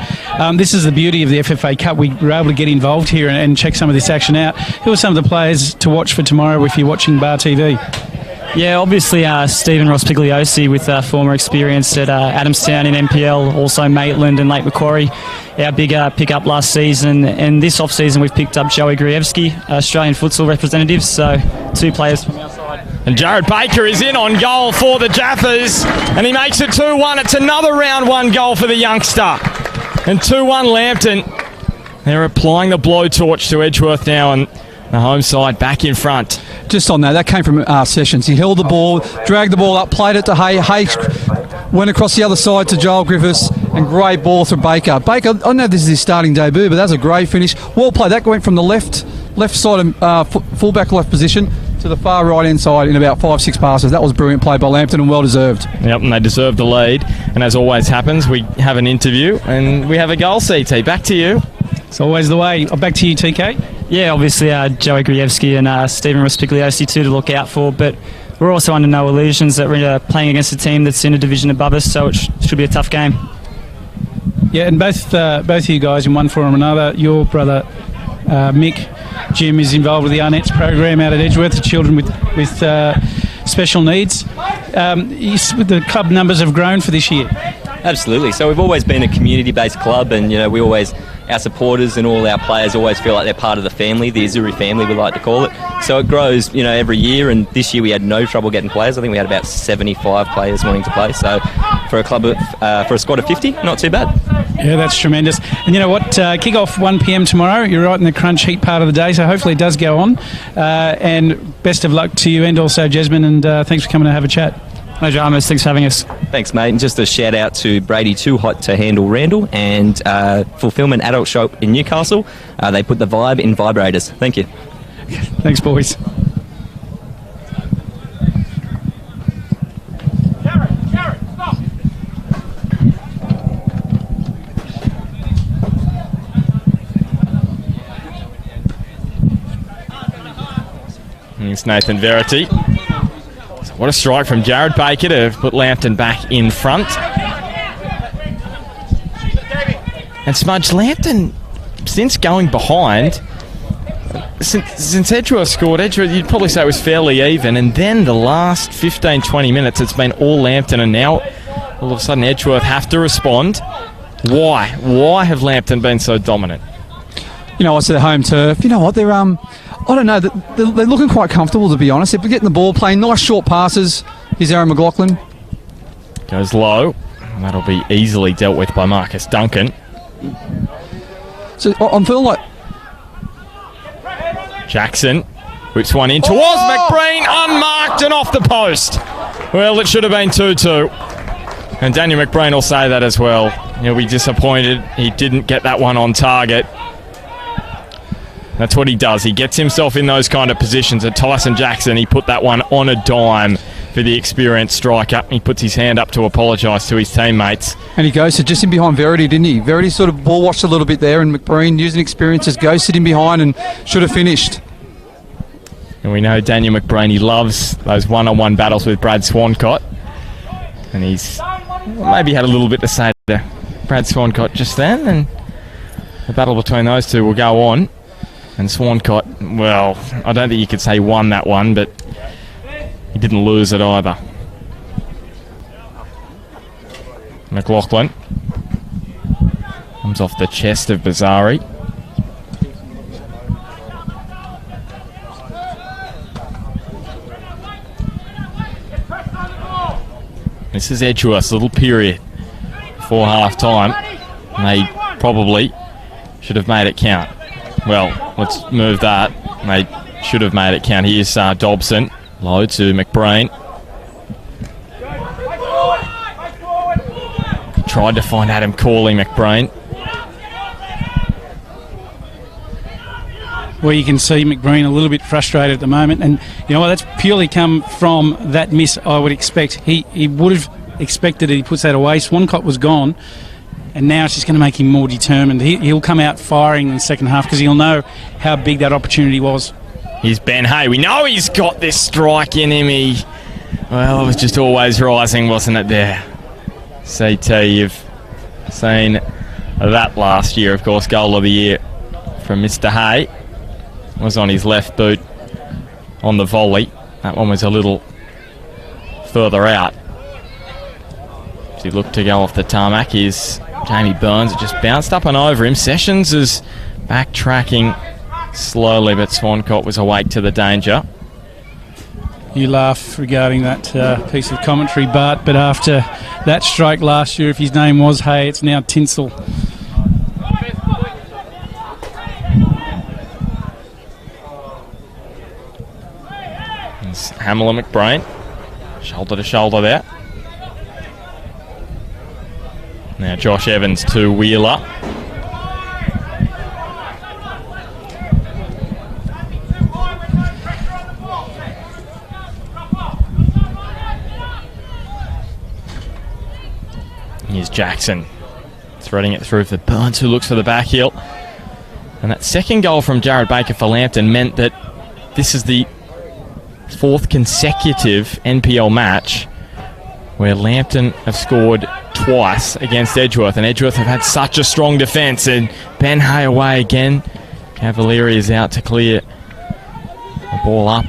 This is the beauty of the FFA Cup. We were able to get involved here and check some of this action out. Who are some of the players to watch for tomorrow if you're watching Bar TV? Yeah, obviously Stephen Rospigliosi with former experience at Adamstown in NPL, also Maitland and Lake Macquarie, our big pick-up last season. And this off-season we've picked up Joey Gruevski, Australian futsal representative, so 2 players from our side. And Jared Baker is in on goal for the Jaffas, and he makes it 2-1. It's another round 1 goal for the youngster. And 2-1 Lambton. They're applying the blowtorch to Edgeworth now, and the home side back in front. Just on that came from Sessions. He held the ball, dragged the ball up, played it to Hay. Hay went across the other side to Joel Griffiths, and great ball from Baker. Baker, I know this is his starting debut, but that was a great finish. Well played. That went from the left side, fullback left position to the far right-hand side in about 5-6 passes. That was brilliant play by Lambton and well-deserved. Yep, and they deserve the lead. And as always happens, we have an interview and we have a goal, CT. Back to you. It's always the way. Back to you, TK. Yeah, obviously Joey Gruevski and Stephen Rospigliosi too to look out for, but we're also under no illusions that we're playing against a team that's in a division above us, so it should be a tough game. Yeah, and both of you guys in one form or another, your brother Mick, Jim, is involved with the Arnett's program out at Edgeworth, the children with special needs. The club numbers have grown for this year. Absolutely. So we've always been a community-based club, and our supporters and all our players always feel like they're part of the family, the Azuri family we like to call it. So it grows, every year, and this year we had no trouble getting players. I think we had about 75 players wanting to play. So for a squad of 50, not too bad. Yeah, that's tremendous. And you know what? Kick-off 1 p.m. tomorrow. You're right in the crunch heat part of the day, so hopefully it does go on. And best of luck to you and also Jasmine, and thanks for coming to have a chat. No dramas. Thanks for having us. Thanks, mate. And just a shout out to Brady Too Hot to Handle Randall and Fulfillment Adult Shop in Newcastle. They put the vibe in vibrators. Thank you. Thanks, boys. It's Nathan Verity. What a strike from Jared Baker to put Lambton back in front. And Smudge, Lambton, since going behind, since Edgeworth scored, you'd probably say it was fairly even, and then the last 15-20 minutes it's been all Lambton, and now all of a sudden Edgeworth have to respond. Why? Why have Lambton been so dominant? I said home turf. You know what? They're I don't know. They're looking quite comfortable, to be honest. They're getting the ball, playing nice short passes. Here's Aaron McLaughlin. Goes low. And that'll be easily dealt with by Marcus Duncan. So I'm feeling like Jackson whips one in towards McBreen, unmarked and off the post. Well, it should have been 2-2. And Daniel McBreen will say that as well. He'll be disappointed he didn't get that one on target. That's what he does. He gets himself in those kind of positions. At Tyson Jackson, he put that one on a dime for the experienced striker. He puts his hand up to apologise to his teammates. And he goes to just in behind Verity, didn't he? Verity sort of ball watched a little bit there, and McBreen, using experience, just ghosted him behind and should have finished. And we know Daniel McBreen, he loves those one-on-one battles with Brad Swancott. And he's maybe had a little bit to say to Brad Swancott just then, and the battle between those two will go on. And Swancott, well, I don't think you could say he won that one, but he didn't lose it either. McLaughlin comes off the chest of Bazari. This is Edgeworth's little period before half-time. They probably should have made it count. Well, let's move that. They should have made it count. Here's Dobson. Low to McBrain. Tried to find Adam Corley, McBrain. Well, you can see McBrain a little bit frustrated at the moment, and you know what, that's purely come from that miss. I would expect he would have expected it. He puts that away. Swancott was gone, and now it's just going to make him more determined. He'll come out firing in the second half because he'll know how big that opportunity was. Here's Ben Hay. We know he's got this strike in him. Well, it was just always rising, wasn't it there? CT, you've seen that last year, of course. Goal of the year from Mr. Hay was on his left boot on the volley. That one was a little further out. As he looked to go off the tarmac, here's Jamie Burns. It just bounced up and over him. Sessions is backtracking slowly, but Swancott was awake to the danger. You laugh regarding that piece of commentary, Bart, but after that strike last year, if his name was Hay, it's now Tinsel. It's Hamill and McBrain, shoulder to shoulder there. Now Josh Evans to Wheeler. Here's Jackson threading it through for Burns, who looks for the back heel. And that second goal from Jared Baker for Lambton meant that this is the fourth consecutive NPL match where Lambton have scored twice against Edgeworth, and Edgeworth have had such a strong defence. And Ben Hay away again. Cavalieri is out to clear the ball up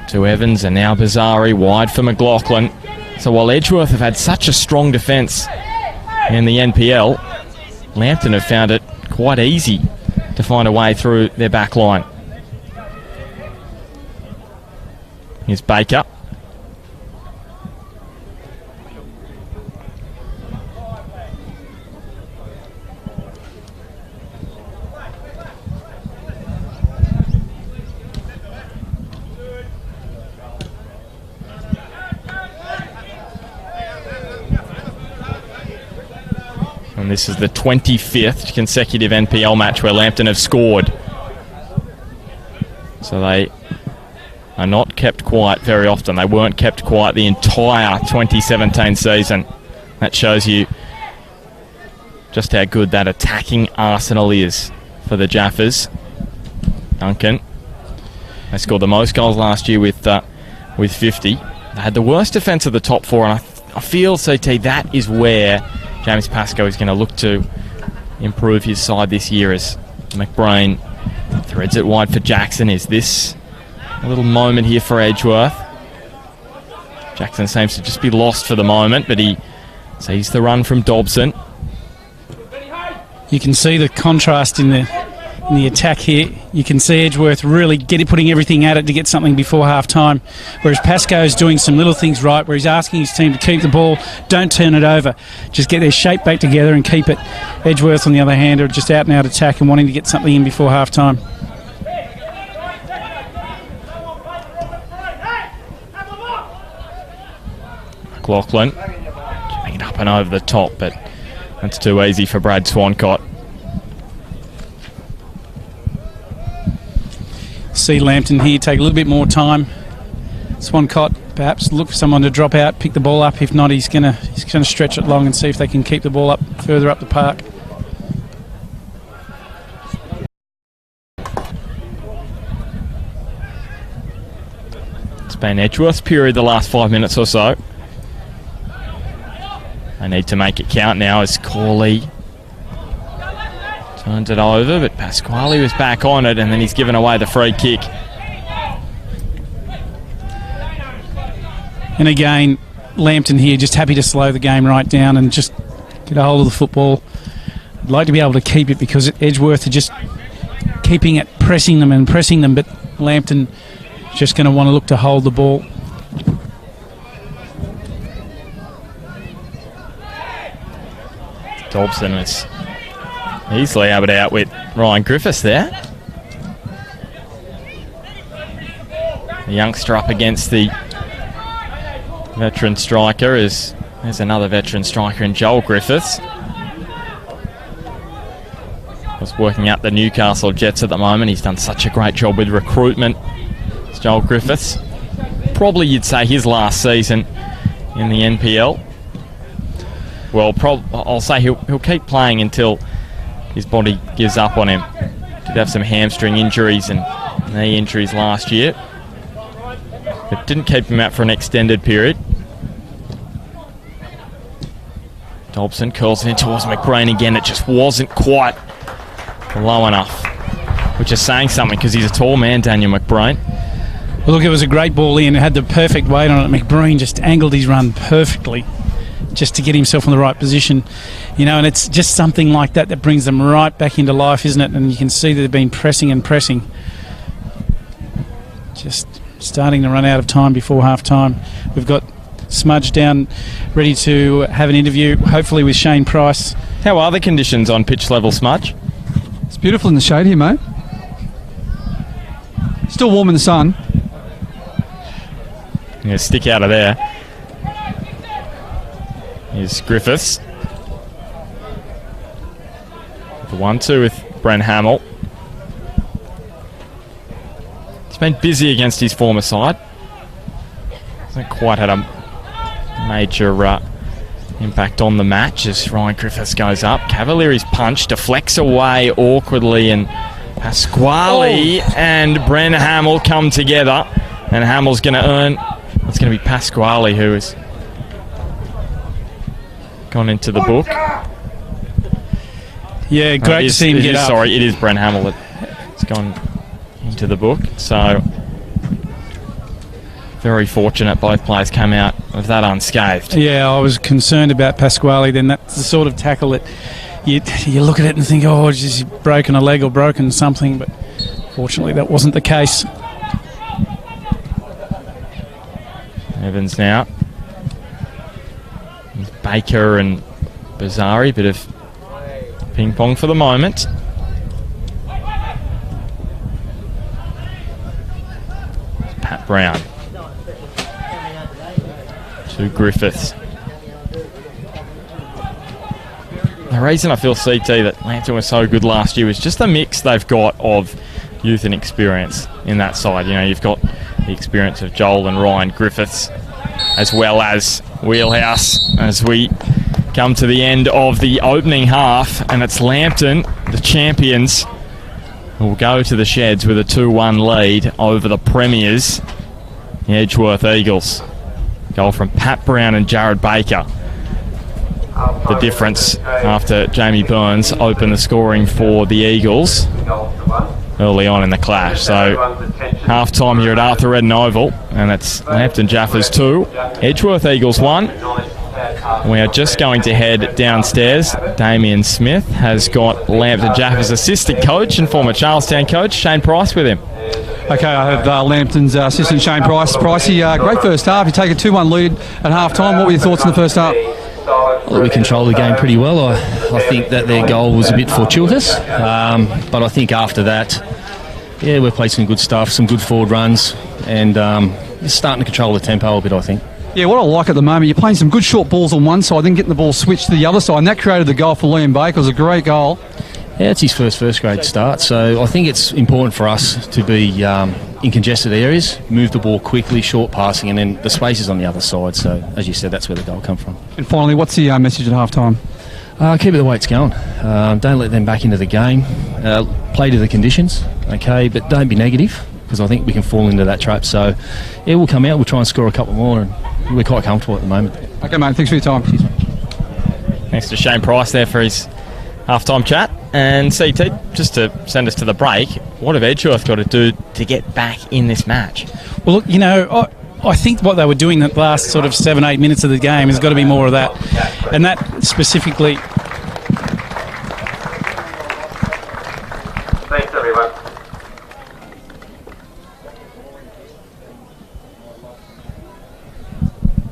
to Evans, and now Bazari wide for McLaughlin. So while Edgeworth have had such a strong defence in the NPL, Lambton have found it quite easy to find a way through their back line. Here's Baker. And this is the 25th consecutive NPL match where Lambton have scored. So they are not kept quiet very often. They weren't kept quiet the entire 2017 season. That shows you just how good that attacking arsenal is for the Jaffas. Duncan. They scored the most goals last year with 50. They had the worst defence of the top four, and I feel, CT, that is where James Pascoe is going to look to improve his side this year, as McBrain threads it wide for Jackson. Is this a little moment here for Edgeworth? Jackson seems to just be lost for the moment, but he sees the run from Dobson. You can see the contrast in the attack here. You can see Edgeworth really putting everything at it to get something before half-time, whereas Pascoe's doing some little things right, where he's asking his team to keep the ball, don't turn it over, just get their shape back together and keep it. Edgeworth, on the other hand, are just out and out attack and wanting to get something in before half-time. McLaughlin getting it up and over the top, but that's too easy for Brad Swancott. See Lambton here take a little bit more time. Swancott perhaps look for someone to drop out, pick the ball up. If not, he's gonna stretch it long and see if they can keep the ball up further up the park. It's been Edgeworth's period the last 5 minutes or so. They need to make it count now as Corley turns it over, but Pasquale was back on it, and then he's given away the free kick. And again, Lambton here just happy to slow the game right down and just get a hold of the football. I'd like to be able to keep it because Edgeworth are just keeping it, pressing them, but Lambton just going to want to look to hold the ball. Dobson was easily able to outwit Ryan Griffiths there. The youngster up against the veteran striker is... There's another veteran striker in Joel Griffiths. Was working out the Newcastle Jets at the moment. He's done such a great job with recruitment. It's Joel Griffiths. Probably you'd say his last season in the NPL. Well, I'll say he'll keep playing until his body gives up on him. Did have some hamstring injuries and knee injuries last year. It didn't keep him out for an extended period. Dobson curls it in towards McBrain again. It just wasn't quite low enough, which is saying something because he's a tall man, Daniel McBrain. Well, look, it was a great ball in. It had the perfect weight on it. McBrain just angled his run perfectly just to get himself in the right position. You know, and it's just something like that that brings them right back into life, isn't it? And you can see that they've been pressing and pressing. Just starting to run out of time before half-time. We've got Smudge down, ready to have an interview, hopefully with Shane Price. How are the conditions on pitch level, Smudge? It's beautiful in the shade here, mate. Still warm in the sun. Yeah, stick out of there. Here's Griffiths. The 1-2 with Brent Hamill. He's been busy against his former side. Hasn't quite had a major impact on the match as Ryan Griffiths goes up. Cavalieri's punch deflects away awkwardly, and Pasquale and Brent Hamill come together, and Hamill's going to earn... It's going to be Pasquale who has gone into the book. Yeah, great to see him get up. Sorry, it is Brent Hamill that's gone into the book. So, very fortunate both players came out of that unscathed. Yeah, I was concerned about Pasquale then. That's the sort of tackle that you look at it and think, oh, he's broken a leg or broken something, but fortunately that wasn't the case. Evans now. Baker and Bazari, bit of ping pong for the moment. Pat Brown to Griffiths. The reason I feel CT that Lambton was so good last year was just the mix they've got of youth and experience in that side. You know, you've got the experience of Joel and Ryan Griffiths, as well as Wheelhouse, as we come to the end of the opening half, and it's Lambton, the champions, who will go to the sheds with a 2-1 lead over the premiers, the Edgeworth Eagles. Goal from Pat Brown and Jared Baker. The difference after Jamie Burns opened the scoring for the Eagles early on in the clash. So half-time here at Arthur Eden Oval, and it's Lambton Jaffas 2, Edgeworth Eagles 1. We are just going to head downstairs. Damien Smith has got Lambton Jaffas assistant coach and former Charlestown coach Shane Price with him. Okay, I have Lambton's assistant Shane Price. Pricey, great first half. You take a 2-1 lead at half-time. What were your thoughts in the first half? Well, we controlled the game pretty well. I think that their goal was a bit fortuitous, but I think after that, yeah, we played some good stuff, some good forward runs, and it's starting to control the tempo a bit, I think. Yeah, what I like at the moment, you're playing some good short balls on one side, then getting the ball switched to the other side, and that created the goal for Liam Baker. It was a great goal. Yeah, it's his first grade start, so I think it's important for us to be in congested areas, move the ball quickly, short passing, and then the space is on the other side. So, as you said, that's where the goal come from. And finally, what's the message at half-time? Keep it the way it's going. Don't let them back into the game. Play to the conditions, okay, but don't be negative, because I think we can fall into that trap. So, yeah, we'll come out, we'll try and score a couple more, and we're quite comfortable at the moment. Okay, mate, thanks for your time. Cheers, mate. Thanks to Shane Price there for his half-time chat. And CT, just to send us to the break, what have Edgeworth got to do to get back in this match? Well, look, you know, I think what they were doing that last sort of 7-8 minutes of the game has got to be more of that. And that specifically... Thanks, everyone.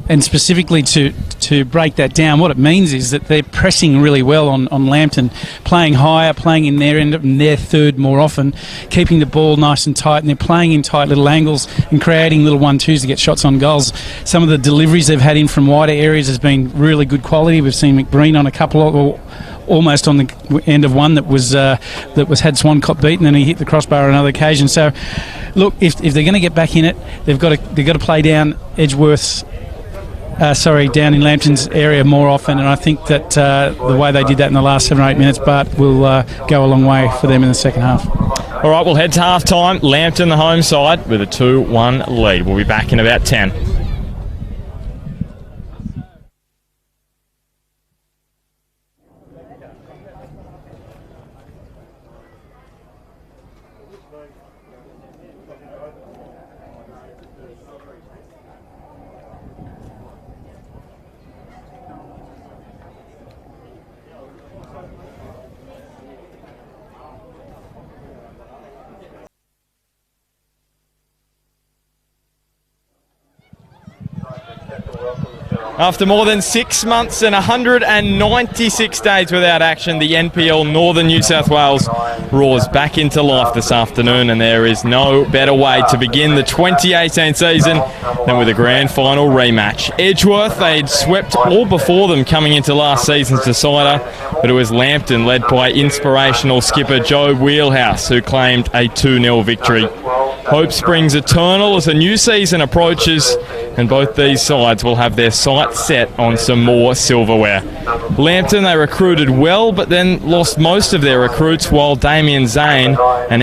And specifically to to break that down. What it means is that they're pressing really well on Lambton, playing higher, playing in their end, in their third more often, keeping the ball nice and tight, and they're playing in tight little angles and creating little 1-2s to get shots on goals. Some of the deliveries they've had in from wider areas has been really good quality. We've seen McBreen on a couple of, almost on the end of one that was had Swancott beaten, and he hit the crossbar on another occasion. So, look, if they're going to get back in it, they've got to play down Edgeworth's. Down in Lambton's area more often, and I think that the way they did that in the last 7 or 8 minutes, Bart, will go a long way for them in the second half. All right, we'll head to half-time. Lambton, the home side, with a 2-1 lead. We'll be back in about 10. After more than 6 months and 196 days without action, the NPL Northern New South Wales roars back into life this afternoon, and there is no better way to begin the 2018 season than with a grand final rematch. Edgeworth, they'd swept all before them coming into last season's decider, but it was Lambton, led by inspirational skipper Joe Wheelhouse, who claimed a 2-0 victory. Hope springs eternal as a new season approaches, and both these sides will have their sights set on some more silverware. Lambton, they recruited well, but then lost most of their recruits, while Damien Zane and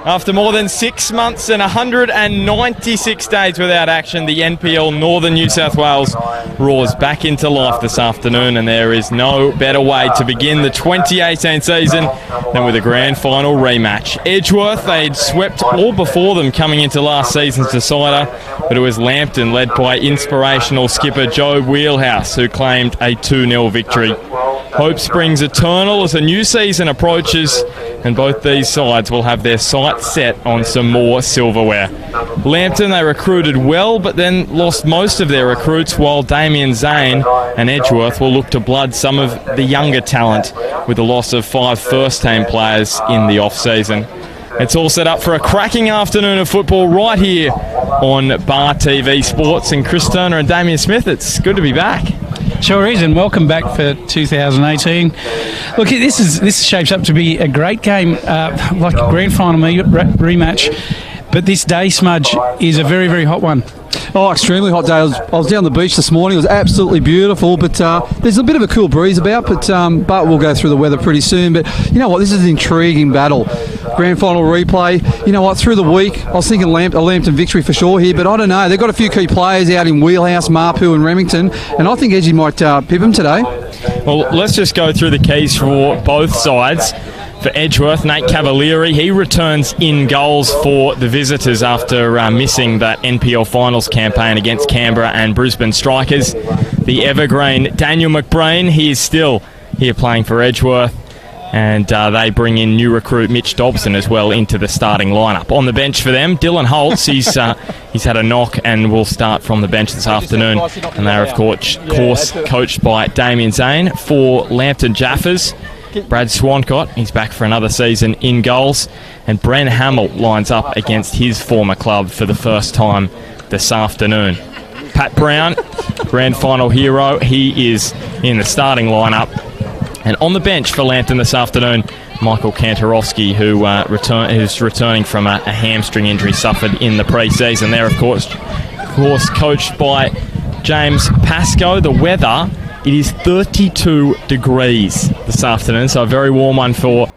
After more than 6 months and 196 days without action, the NPL Northern New South Wales roars back into life this afternoon, and there is no better way to begin the 2018 season than with a grand final rematch. Edgeworth, they'd swept all before them coming into last season's decider, but it was Lambton, led by inspirational skipper Joe Wheelhouse, who claimed a 2-0 victory. Hope springs eternal as a new season approaches, and both these sides will have their sights set on some more silverware. Lambton, they recruited well, but then lost most of their recruits, while Damien Zane and Edgeworth will look to blood some of the younger talent with the loss of 5 first-team players in the off-season. It's all set up for a cracking afternoon of football right here on Bar TV Sports. And Chris Turner and Damien Smith, it's good to be back. Sure is, and welcome back for 2018. Look, this shapes up to be a great game, like a grand final rematch. But this day, Smudge, is a very, very hot one. Oh, extremely hot day. I was down the beach this morning. It was absolutely beautiful, but there's a bit of a cool breeze about, but we'll go through the weather pretty soon. But you know what? This is an intriguing battle. Grand final replay. You know what? Through the week, I was thinking a Lambton victory for sure here, but I don't know. They've got a few key players out in Wheelhouse, Marpoo and Remington, and I think Edgy might pip them today. Well, let's just go through the keys for both sides. For Edgeworth, Nate Cavalieri, he returns in goals for the visitors after missing that NPL finals campaign against Canberra and Brisbane Strikers. The evergreen Daniel McBreen, he is still here playing for Edgeworth, and they bring in new recruit Mitch Dobson as well into the starting lineup. On the bench for them, Dylan Holtz, he's had a knock and will start from the bench this afternoon, and they're of course coached by Damien Zane. For Lambton Jaffas, Brad Swancott, he's back for another season in goals, and Bren Hamill lines up against his former club for the first time this afternoon. Pat Brown, grand final hero, he is in the starting lineup. And on the bench for Lambton this afternoon, Michael Kantorowski, who is returning from a hamstring injury suffered in the pre-season. They're, of course, coached by James Pascoe. The weather, it is 32 degrees this afternoon, so a very warm one for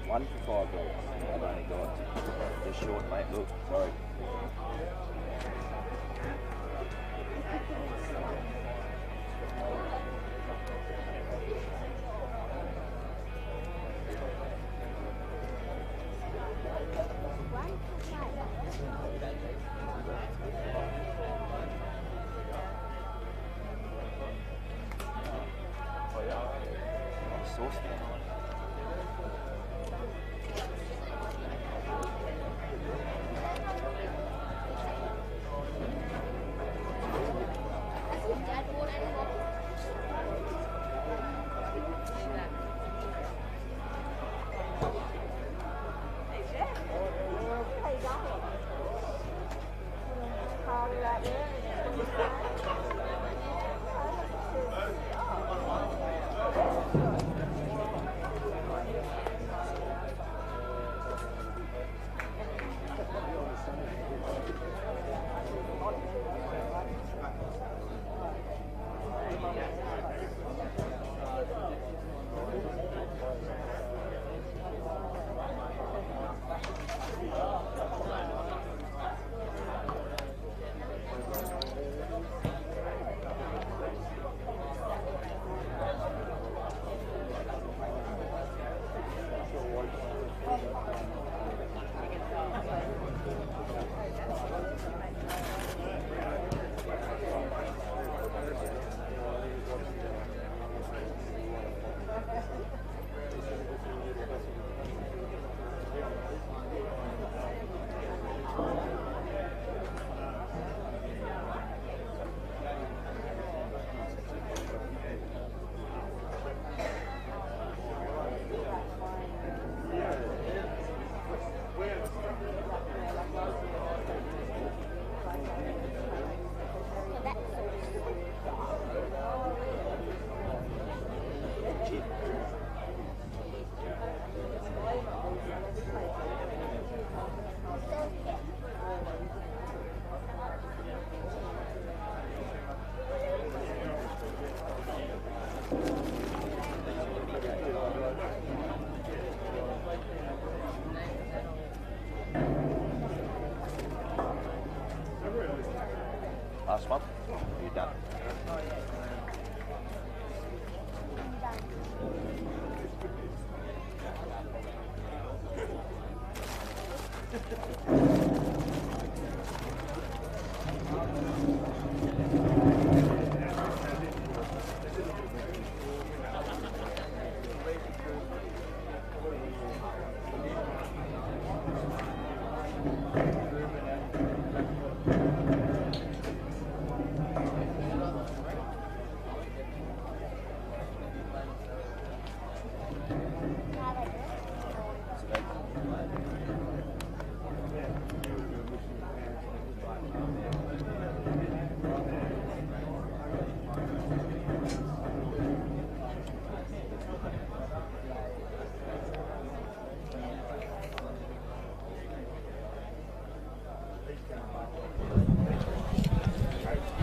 One for $5. I've only got the short, mate. Look, sorry. Sauce there. Last one. You're done.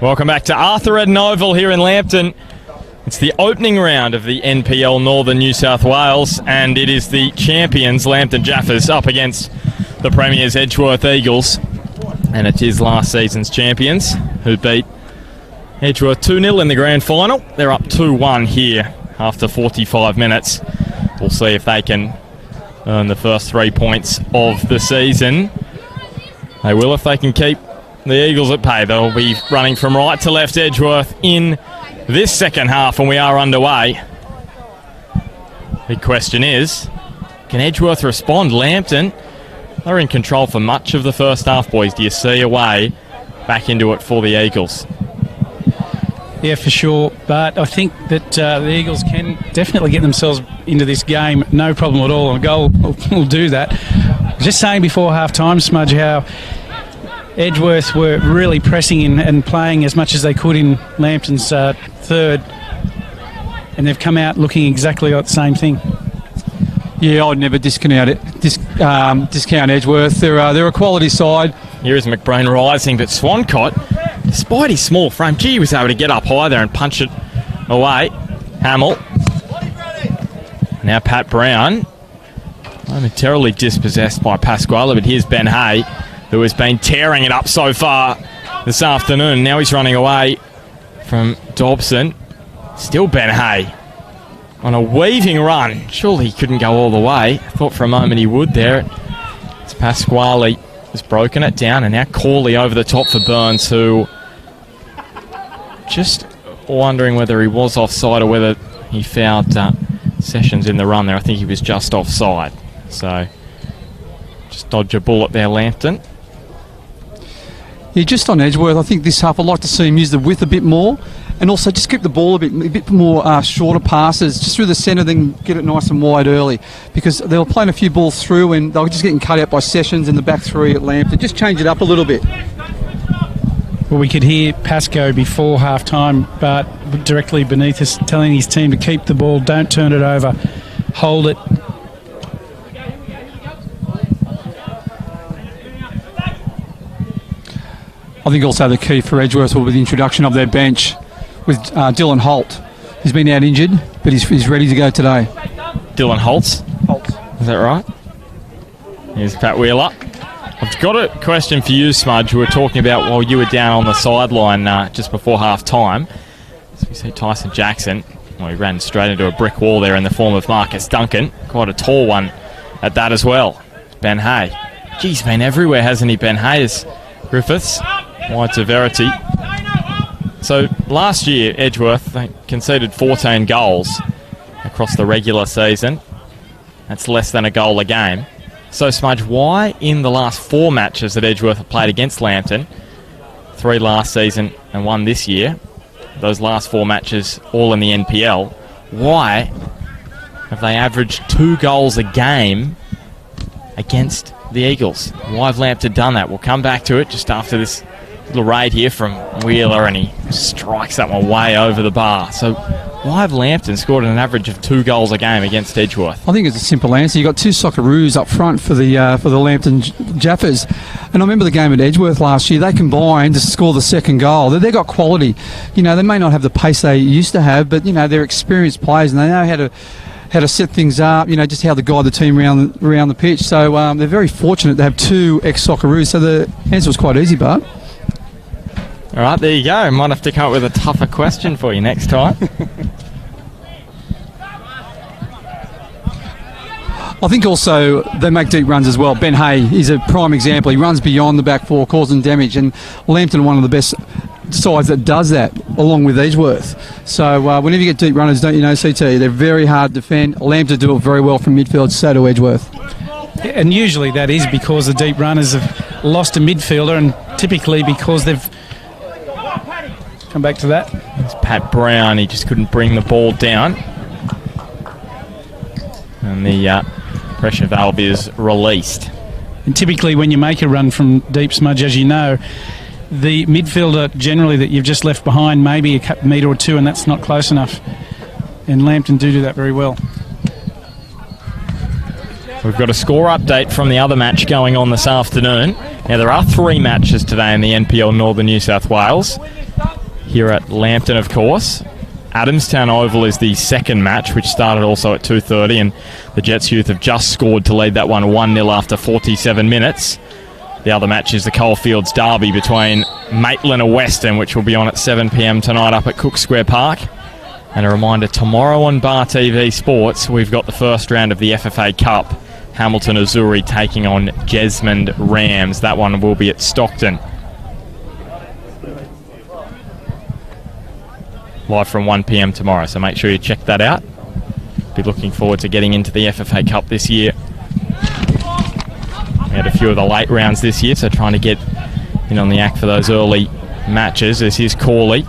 Welcome back to Arthur Eden Oval here in Lambton. It's the opening round of the NPL Northern New South Wales, and it is the champions, Lambton Jaffas, up against the Premiers Edgeworth Eagles. And it is last season's champions who beat Edgeworth 2-0 in the grand final. They're up 2-1 here after 45 minutes. We'll see if they can earn the first 3 points of the season. They will if they can keep the Eagles at bay. They'll be running from right to left, Edgeworth, in this second half, and we are underway. Big question is, can Edgeworth respond? Lambton, they're in control for much of the first half, boys. Do you see a way back into it for the Eagles? Yeah, for sure. But I think that the Eagles can definitely get themselves into this game. No problem at all. A goal will do that. Just saying before half-time, Smudge, how Edgeworth were really pressing and playing as much as they could in Lambton's third. And they've come out looking exactly like the same thing. Yeah, I'd never discount Edgeworth. They're a quality side. Here is McBrain rising, but Swancott, despite his small frame, he was able to get up high there and punch it away. Hamill. Now Pat Brown, momentarily dispossessed by Pasquale, but here's Ben Hay, who has been tearing it up so far this afternoon. Now he's running away from Dobson. Still Ben Hay on a weaving run. Surely he couldn't go all the way. I thought for a moment he would there. It's Pasquale has broken it down, and now Corley over the top for Burns, who just wondering whether he was offside or whether he fouled Sessions in the run there. I think he was just offside. So just dodge a bullet there, Lambton. Yeah, just on Edgeworth, I think this half I'd like to see him use the width a bit more, and also just grip the ball a bit more shorter passes, just through the centre, then get it nice and wide early, because they were playing a few balls through and they were just getting cut out by Sessions in the back three at Lambton. Just change it up a little bit. Well, we could hear Pasco before half-time, but directly beneath us, telling his team to keep the ball, don't turn it over, hold it. I think also the key for Edgeworth will be the introduction of their bench with Dylan Holt. He's been out injured, but he's ready to go today. Dylan Holtz? Is that right? Here's Pat Wheeler. I've got a question for you, Smudge. We were talking about while you were down on the sideline just before half-time. So we see Tyson Jackson. Well, he ran straight into a brick wall there in the form of Marcus Duncan. Quite a tall one at that as well. Ben Hay. He's been everywhere, hasn't he, Ben Hay? Griffiths. Wide to Verity. So last year, Edgeworth, they conceded 14 goals across the regular season. That's less than a goal a game. So, Smudge, why in the last 4 matches that Edgeworth have played against Lambton, 3 last season and 1 this year, those last 4 matches all in the NPL, why have they averaged 2 goals a game against the Eagles? Why have Lambton done that? We'll come back to it just after this little raid here from Wheeler, and he strikes that one way over the bar. So why have Lambton scored an average of 2 goals a game against Edgeworth? I think it's a simple answer. You've got 2 Socceroos up front for the Lambton Jaffas. And I remember the game at Edgeworth last year. They combined to score the second goal. They've got quality. You know, they may not have the pace they used to have, but, you know, they're experienced players and they know how to set things up, you know, just how to guide the team around the pitch. So they're very fortunate to have 2 ex-Socceroos. So the answer was quite easy, Bart. All right, there you go. Might have to come up with a tougher question for you next time. I think also they make deep runs as well. Ben Hay is a prime example. He runs beyond the back 4, causing damage, and Lambton are one of the best sides that does that, along with Edgeworth. So whenever you get deep runners, don't you know, CT, they're very hard to defend. Lambton do it very well from midfield, so do Edgeworth. Yeah, and usually that is because the deep runners have lost a midfielder, and typically because they've come back to that. It's Pat Brown. He just couldn't bring the ball down. And the pressure valve is released. And typically when you make a run from deep, Smudge, as you know, the midfielder generally that you've just left behind maybe a metre or 2, and that's not close enough. And Lambton do that very well. We've got a score update from the other match going on this afternoon. Now, there are 3 matches today in the NPL Northern New South Wales. Here at Lambton, of course. Adamstown Oval is the second match, which started also at 2:30, and the Jets youth have just scored to lead that one 1-0 after 47 minutes. The other match is the Coalfields Derby between Maitland and Western, which will be on at 7 p.m. tonight up at Cook Square Park. And a reminder, tomorrow on Bar TV Sports, we've got the first round of the FFA Cup. Hamilton Azuri taking on Jesmond Rams. That one will be at Stockton. Live from 1 p.m. tomorrow, so make sure you check that out. Be looking forward to getting into the FFA Cup this year. We had a few of the late rounds this year, so trying to get in on the act for those early matches. This is Corley,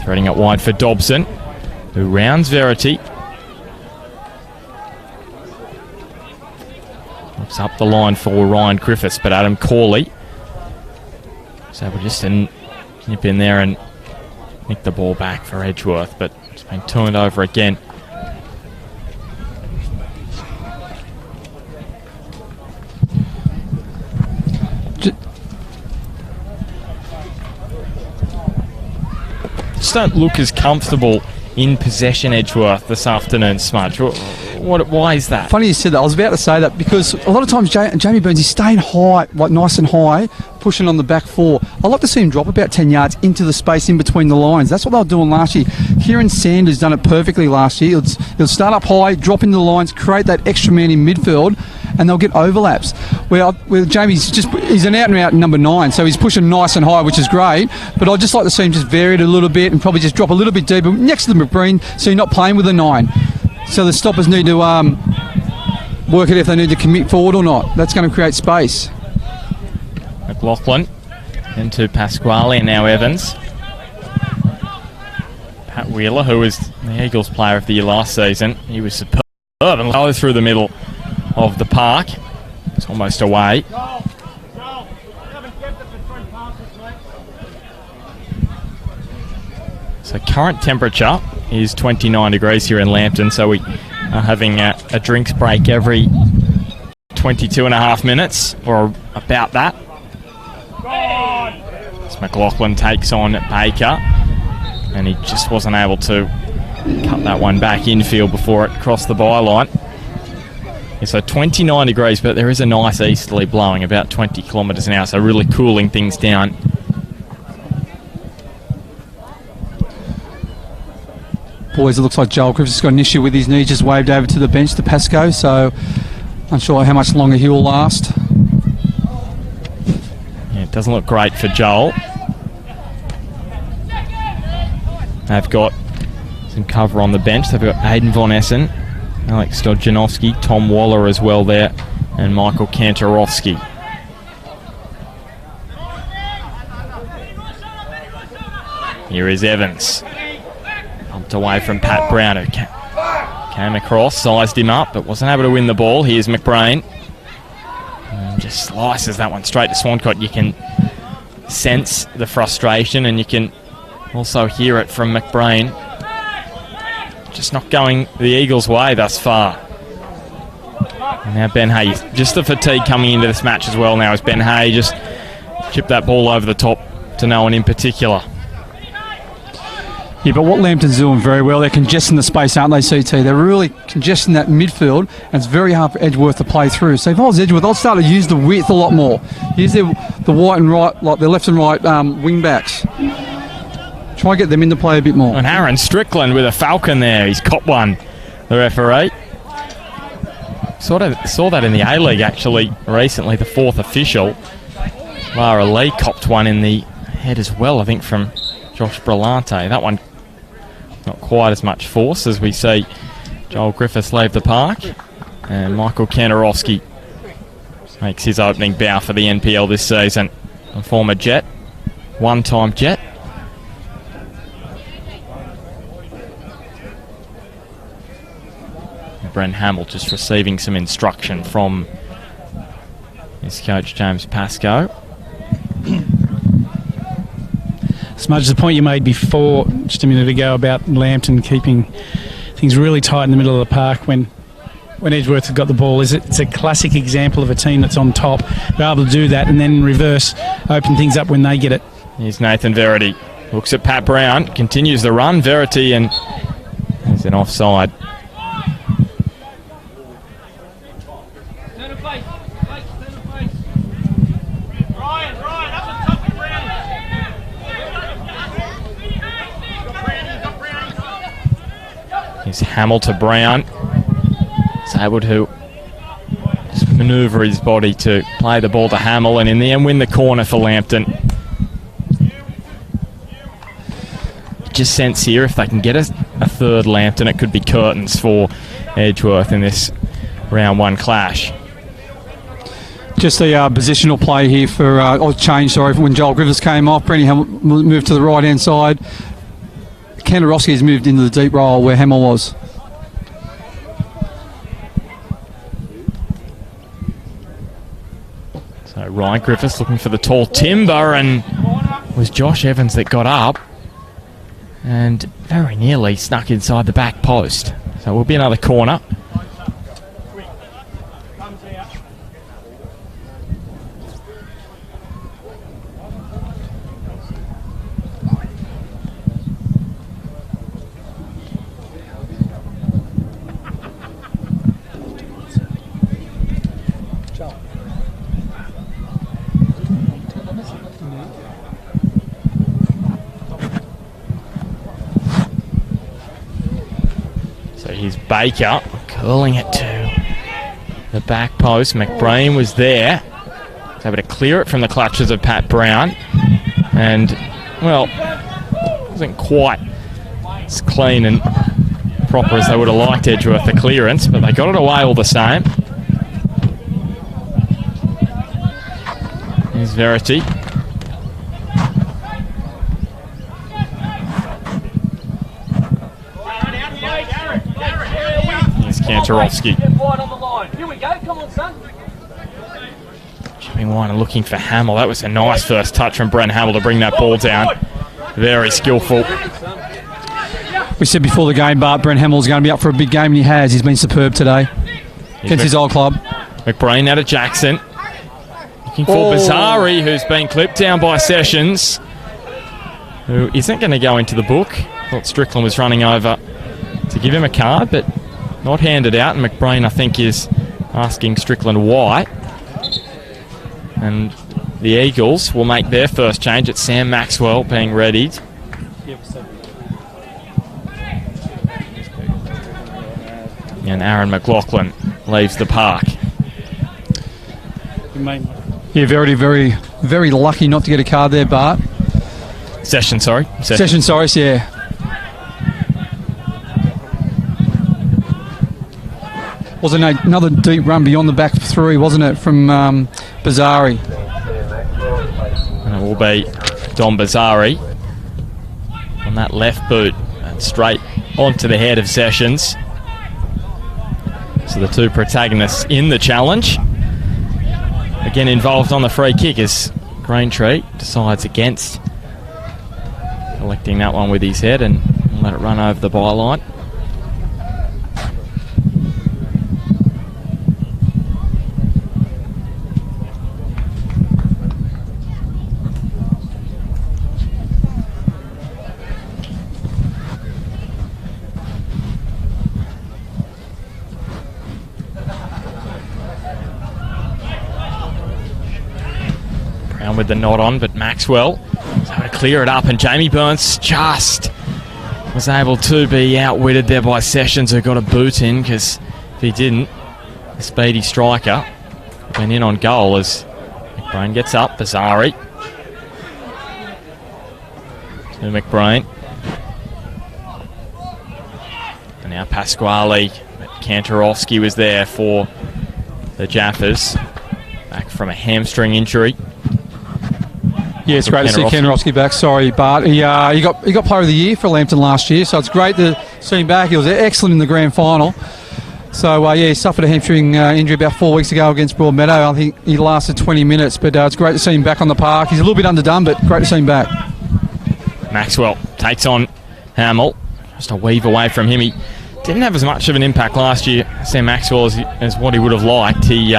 threading it wide for Dobson, who rounds Verity. Looks up the line for Ryan Griffiths, but Adam Corley is able just to nip in there and nick the ball back for Edgeworth, but it's been turned over again. Just don't look as comfortable in possession, Edgeworth, this afternoon, Smudge. Why is that? Funny you said that. I was about to say that because a lot of times Jamie Burns, he's staying high, like nice and high, pushing on the back four. I like to see him drop about 10 yards into the space in between the lines. That's what they were doing last year. Kieran Sanders done it perfectly last year. He'll start up high, drop into the lines, create that extra man in midfield, and they'll get overlaps. Where Jamie's he's an out-and-out number 9, so he's pushing nice and high, which is great, but I'd just like to see him just vary it a little bit and probably just drop a little bit deeper next to the McBreen, so you're not playing with a 9. So the stoppers need to work it if they need to commit forward or not. That's going to create space. McLaughlin into Pasquale and now Evans. Pat Wheeler, who was the Eagles player of the year last season, he was superb and low through the middle of the park. It's almost away. So current temperature is 29 degrees here in Lambton, so we are having a drinks break every 22 and a half minutes, or about that. As McLaughlin takes on Baker, and he just wasn't able to cut that one back infield before it crossed the byline. Yeah, so 29 degrees, but there is a nice easterly blowing, about 20 kilometres an hour, so really cooling things down. Boys, it looks like Joel Griffiths has got an issue with his knee, just waved over to the bench to Pascoe, so unsure how much longer he will last. Yeah, it doesn't look great for Joel. They've got some cover on the bench. They've got Aidan Von Essen, Alex Dodjanowski, Tom Waller as well there, and Michael Kantorowski. Here is Evans. Bumped away from Pat Brown, who came across, sized him up, but wasn't able to win the ball. Here's McBrain. And just slices that one straight to Swancott. You can sense the frustration, and you can also hear it from McBrain. Just not going the Eagles' way thus far. And now Ben Hay, just the fatigue coming into this match as well now, as Ben Hay just chipped that ball over the top to no one in particular. Yeah, but what Lambton's doing very well, they're congesting the space, aren't they, CT? They're really congesting that midfield, and it's very hard for Edgeworth to play through. So if I was Edgeworth, I'd start to use the width a lot more. Use the white and right, like the left and right wing backs. Try and get them into play a bit more. And Aaron Strickland with a falcon there. He's caught one, the referee. Saw that in the A-League actually recently, the fourth official. Lara Lee copped one in the head as well, I think, from Josh Brillante. That one not quite as much force as we see Joel Griffiths leave the park. And Michael Kantorowski makes his opening bow for the NPL this season. A former Jet, one-time Jet. Brent Hamill just receiving some instruction from his coach James Pascoe. Smudge, the point you made before, just a minute ago, about Lambton keeping things really tight in the middle of the park when Edgeworth has got the ball. It's a classic example of a team that's on top. They're able to do that and then reverse, open things up when they get it. Here's Nathan Verity. Looks at Pat Brown, continues the run. Verity, and there's an offside. Here's Hamill to Brown. He's able to just manoeuvre his body to play the ball to Hamill, and in the end win the corner for Lambton. Just sense here, if they can get a third Lambton, it could be curtains for Edgeworth in this round 1 clash. Just a positional play here for, change, sorry, when Joel Griffiths came off. Brenny Hamill moved to the right-hand side. Kandarowski has moved into the deep role where Hamill was. So Ryan Griffiths looking for the tall timber, and it was Josh Evans that got up and very nearly snuck inside the back post. So it will be another corner. Here's Baker curling it to the back post. McBrain was there. Was able to clear it from the clutches of Pat Brown. And, well, wasn't quite as clean and proper as they would have liked Edgeworth, the clearance, but they got it away all the same. Here's Verity. Kantarowski. Here we go, come on, son. Chipping wine and looking for Hamill. That was a nice first touch from Brent Hamill to bring that ball down. Very skillful. We said before the game, Bart, Brent Hamill's going to be up for a big game, and he has. He's been superb today against his old club. McBrain out of Jackson. Looking for Bazari, who's been clipped down by Sessions, who isn't going to go into the book. Thought Strickland was running over to give him a card, but not handed out, and McBrain, I think, is asking Strickland why. And the Eagles will make their first change. It's Sam Maxwell being readied. And Aaron McLaughlin leaves the park. Yeah, very, very, very lucky not to get a card there, Bart. Session, sorry. Session, sorry, yeah. Wasn't another deep run beyond the back 3, wasn't it, from Bazari? And it will be Don Bazari on that left boot and straight onto the head of Sessions. So the two protagonists in the challenge. Again involved on the free kick as Greentree decides against collecting that one with his head and let it run over the byline. With the knot on, but Maxwell was able to clear it up, and Jamie Burns just was able to be outwitted there by Sessions, who got a boot in, because if he didn't, the speedy striker went in on goal as McBrain gets up. Bazari to McBrain, and now Pasquale. Kantarowski was there for the Jaffas, back from a hamstring injury. Yeah, it's great to see Kandarowski back. Sorry, Bart. He got Player of the Year for Lambton last year, so it's great to see him back. He was excellent in the grand final. So, he suffered a hamstring injury about 4 weeks ago against Broadmeadow. I think he lasted 20 minutes, but it's great to see him back on the park. He's a little bit underdone, but great to see him back. Maxwell takes on Hamill. Just a weave away from him. He didn't have as much of an impact last year, Sam Maxwell, as what he would have liked. He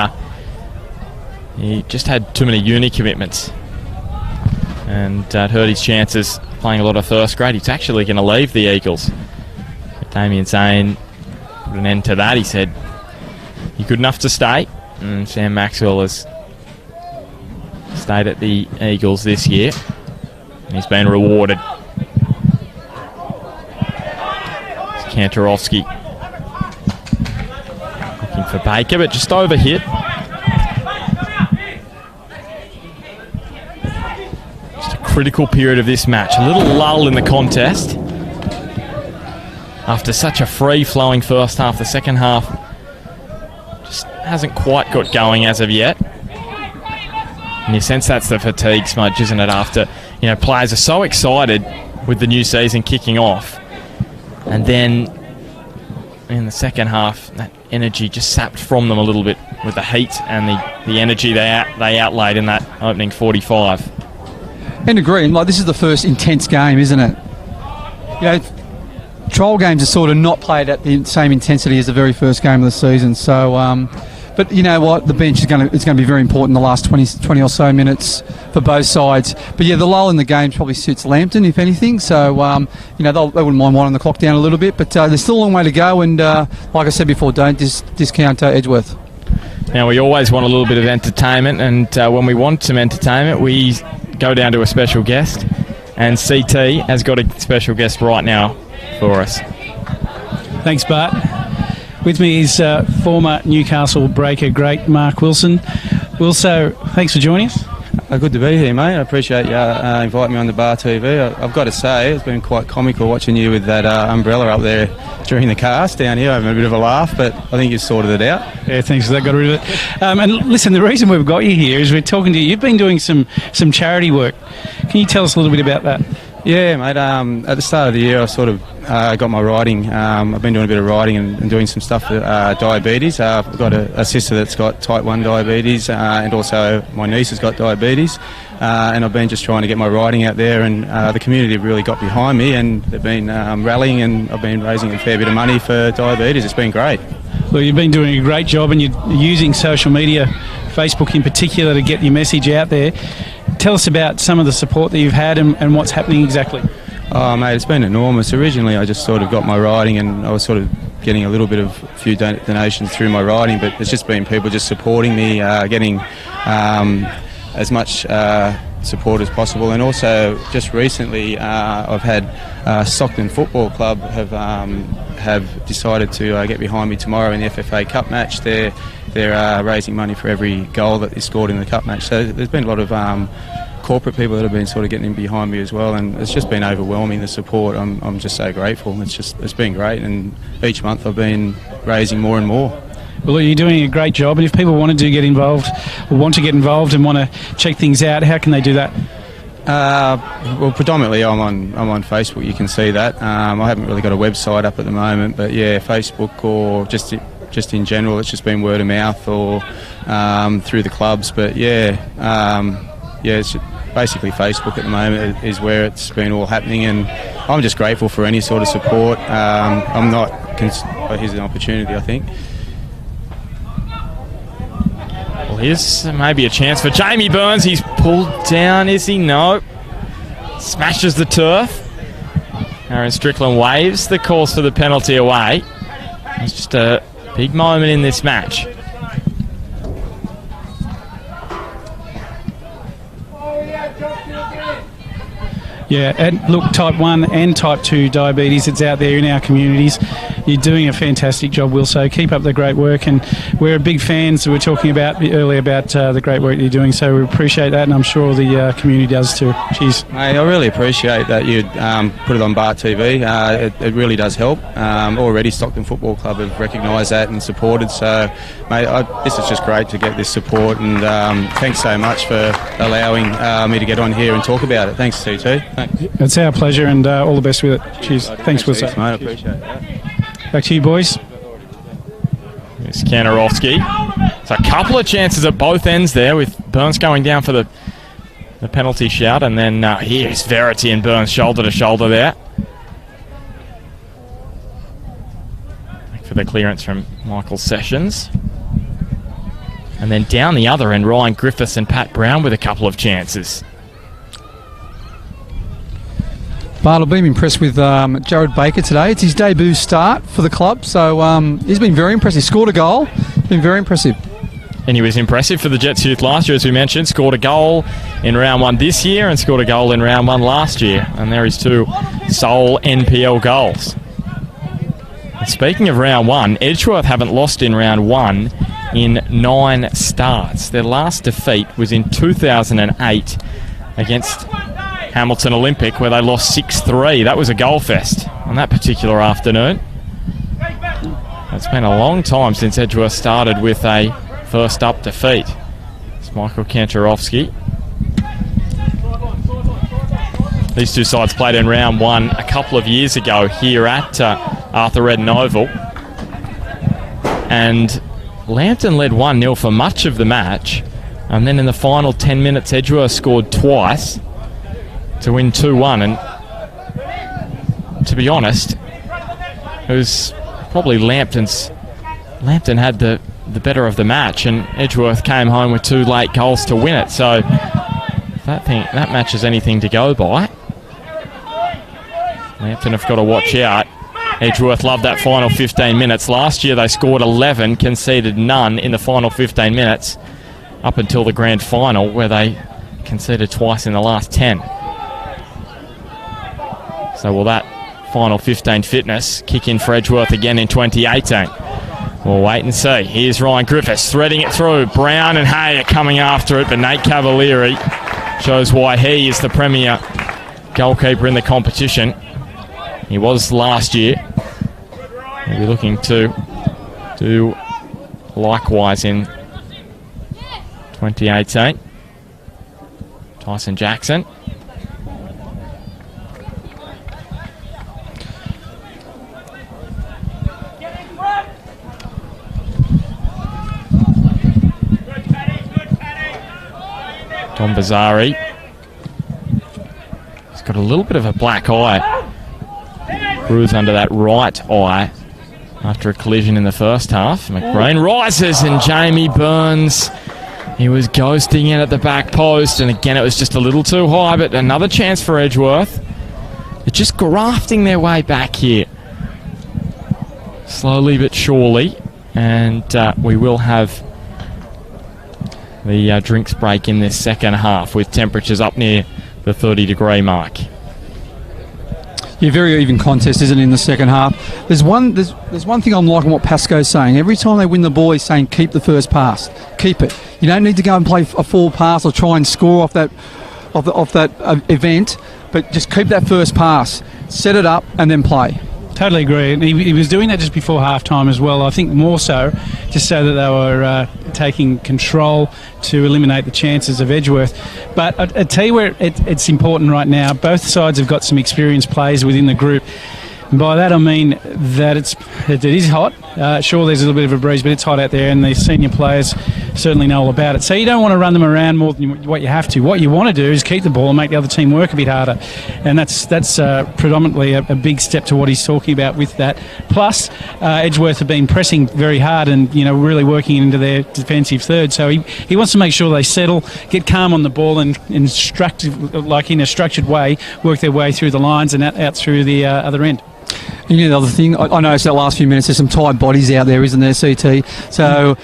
just had too many uni commitments. and heard his chances playing a lot of first grade. He's actually going to leave the Eagles. But Damien Zane put an end to that. He said you're good enough to stay, and Sam Maxwell has stayed at the Eagles this year, and he's been rewarded. Kantarovski looking for Baker, but just overhit. Just a critical period of this match. A little lull in the contest. After such a free-flowing first half, the second half just hasn't quite got going as of yet. And you sense that's the fatigue smudge, isn't it? After, players are so excited with the new season kicking off. And then in the second half, that energy just sapped from them a little bit with the heat and the energy they outlaid in that opening 45. And agree, this is the first intense game, isn't it? Trial games are sort of not played at the same intensity as the very first game of the season. So, but you know what? The bench is going to be very important in the last 20 or so minutes for both sides. But yeah, the lull in the game probably suits Lambton, if anything. So, they wouldn't mind winding the clock down a little bit. But there's still a long way to go. And like I said before, don't discount Edgeworth. Now, we always want a little bit of entertainment. And when we want some entertainment, we go down to a special guest. And CT has got a special guest right now for us. Thanks, Bart. With me is former Newcastle breaker great Mark Wilson. Wilso, thanks for joining us. Good to be here, mate. I appreciate you inviting me on the Bar TV. I've got to say, it's been quite comical watching you with that umbrella up there during the cast down here, having a bit of a laugh, but I think you've sorted it out. Yeah, thanks for that. Got rid of it. And listen, the reason we've got you here is we're talking to you. You've been doing some charity work. Can you tell us a little bit about that? Yeah, mate. At the start of the year, I sort of got my riding. I've been doing a bit of riding and doing some stuff for diabetes. I've got a sister that's got type 1 diabetes, and also my niece has got diabetes. And I've been just trying to get my riding out there, and the community have really got behind me, and they've been rallying, and I've been raising a fair bit of money for diabetes. It's been great. Well, you've been doing a great job, and you're using social media, Facebook in particular, to get your message out there. Tell us about some of the support that you've had and what's happening exactly. Oh, mate, it's been enormous. Originally, I just sort of got my riding, and I was sort of getting a few donations through my riding, but it's just been people just supporting me, getting as much support as possible. And also, just recently, I've had Stockton Football Club have decided to get behind me tomorrow in the FFA Cup match. They're raising money for every goal that is scored in the cup match. So there's been a lot of corporate people that have been sort of getting behind me as well, and it's just been overwhelming, the support. I'm just so grateful. It's been great, and each month I've been raising more and more. Well, you're doing a great job, and if people want to get involved and want to check things out, how can they do that? Well, predominantly I'm on Facebook. You can see that. I haven't really got a website up at the moment, but yeah, Facebook or just in general, it's just been word of mouth or through the clubs. But it's basically Facebook at the moment is where it's been all happening, and I'm just grateful for any sort of support. Here's an opportunity, I think. Well, here's maybe a chance for Jamie Burns. He's pulled down, is he? No. Smashes the turf. Aaron Strickland waves the calls for the penalty away. It's just a big moment in this match. Yeah, and look, type 1 and type 2 diabetes, it's out there in our communities. You're doing a fantastic job, Will, so keep up the great work, and we're big fans. We were talking earlier about the great work you're doing, so we appreciate that, and I'm sure the community does too. Cheers. Mate, I really appreciate that you put it on Bar TV. It really does help. Already Stockton Football Club have recognised that and supported, so mate, this is just great to get this support, and thanks so much for allowing me to get on here and talk about it. Thanks, CT. Thanks. It's our pleasure, and all the best with it. Cheers. Thanks, Will. Mate, I appreciate that. Back to you, boys. It's Kantarovski. So a couple of chances at both ends there, with Burns going down for the penalty shout, and then here's Verity and Burns shoulder to shoulder there. For the clearance from Michael Sessions. And then down the other end, Ryan Griffiths and Pat Brown with a couple of chances. Bart, I've been impressed with Jared Baker today. It's his debut start for the club, so he's been very impressive. Scored a goal, been very impressive. And he was impressive for the Jets youth last year, as we mentioned. Scored a goal in round 1 this year and scored a goal in round 1 last year. And there is 2 sole NPL goals. And speaking of round 1, Edgeworth haven't lost in round 1 in 9 starts. Their last defeat was in 2008 against Hamilton Olympic, where they lost 6-3. That was a goal fest on that particular afternoon. It's been a long time since Edgeworth started with a first up defeat. It's Michael Kantorowski. These 2 sides played in round 1 a couple of years ago here at Arthur Eden Oval. And Lambton led 1-0 for much of the match. And then in the final 10 minutes, Edgeworth scored twice to win 2-1. And to be honest, it was probably Lambton had the better of the match, and Edgeworth came home with 2 late goals to win it. So if that match is anything to go by, Lambton have got to watch out. Edgeworth loved that final 15 minutes. Last year they scored 11, conceded none in the final 15 minutes up until the grand final, where they conceded twice in the last 10. So will that final 15 fitness kick in for Edgeworth again in 2018? We'll wait and see. Here's Ryan Griffiths threading it through. Brown and Hay are coming after it, but Nate Cavalieri shows why he is the premier goalkeeper in the competition. He was last year. He'll be looking to do likewise in 2018. Tyson Jackson. Tom Bazari. He's got a little bit of a black eye. Bruise under that right eye after a collision in the first half. McBrain rises, and Jamie Burns, he was ghosting in at the back post, and again it was just a little too high, but another chance for Edgeworth. They're just grafting their way back here, slowly but surely, and we will have the drinks break in this second half with temperatures up near the 30-degree mark. Yeah, very even contest, isn't it, in the second half? There's one thing I'm liking what Pasco's saying. Every time they win the ball, he's saying keep the first pass, keep it. You don't need to go and play a full pass or try and score off that event, but just keep that first pass, set it up, and then play. Totally agree. And he was doing that just before half-time as well. I think more so, just so that they were taking control to eliminate the chances of Edgeworth. But I tell you where it's important right now. Both sides have got some experienced players within the group. And by that I mean that it is hot. Sure, there's a little bit of a breeze, but it's hot out there, and the senior players certainly know all about it. So you don't want to run them around more than what you have to. What you want to do is keep the ball and make the other team work a bit harder, and that's predominantly a big step to what he's talking about with that. Plus, Edgeworth have been pressing very hard and really working into their defensive third. So he wants to make sure they settle, get calm on the ball, and in a structured way, work their way through the lines and out through the other end. And the other thing, I noticed that last few minutes, there's some tired bodies out there, isn't there, CT? So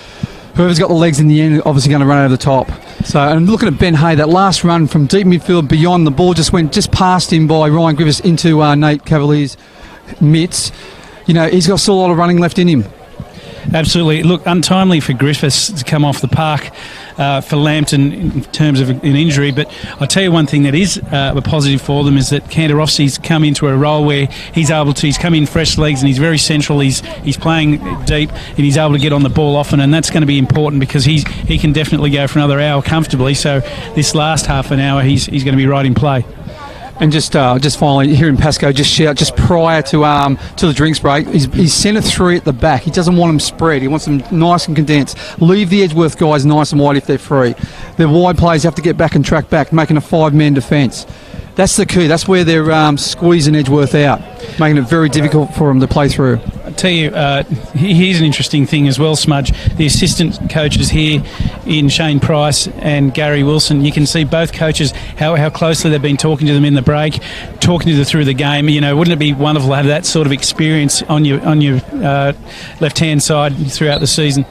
whoever's got the legs in the end, obviously going to run over the top. So, and looking at Ben Hay, that last run from deep midfield beyond, the ball just past him by Ryan Griffiths into Nate Cavalier's mitts. He's got still a lot of running left in him. Absolutely. Look, untimely for Griffiths to come off the park for Lambton in terms of an injury, but I'll tell you one thing that is a positive for them is that Kantorowski's come into a role where he's come in fresh legs, and he's very central. He's playing deep, and he's able to get on the ball often, and that's going to be important because he can definitely go for another hour comfortably. So this last half an hour, he's going to be right in play. And just finally, hearing Pasco just shout just prior to the drinks break, he's centre 3 at the back. He doesn't want them spread. He wants them nice and condensed. Leave the Edgeworth guys nice and wide if they're free. The wide players have to get back and track back, making a 5-man defence. That's the key. That's where they're squeezing Edgeworth out, making it very difficult for them to play through. I tell you, here's an interesting thing as well, Smudge. The assistant coaches here in Shane Price and Gary Wilson. You can see both coaches how closely they've been talking to them in the break, talking to them through the game. You know, wouldn't it be wonderful to have that sort of experience on your left-hand side throughout the season?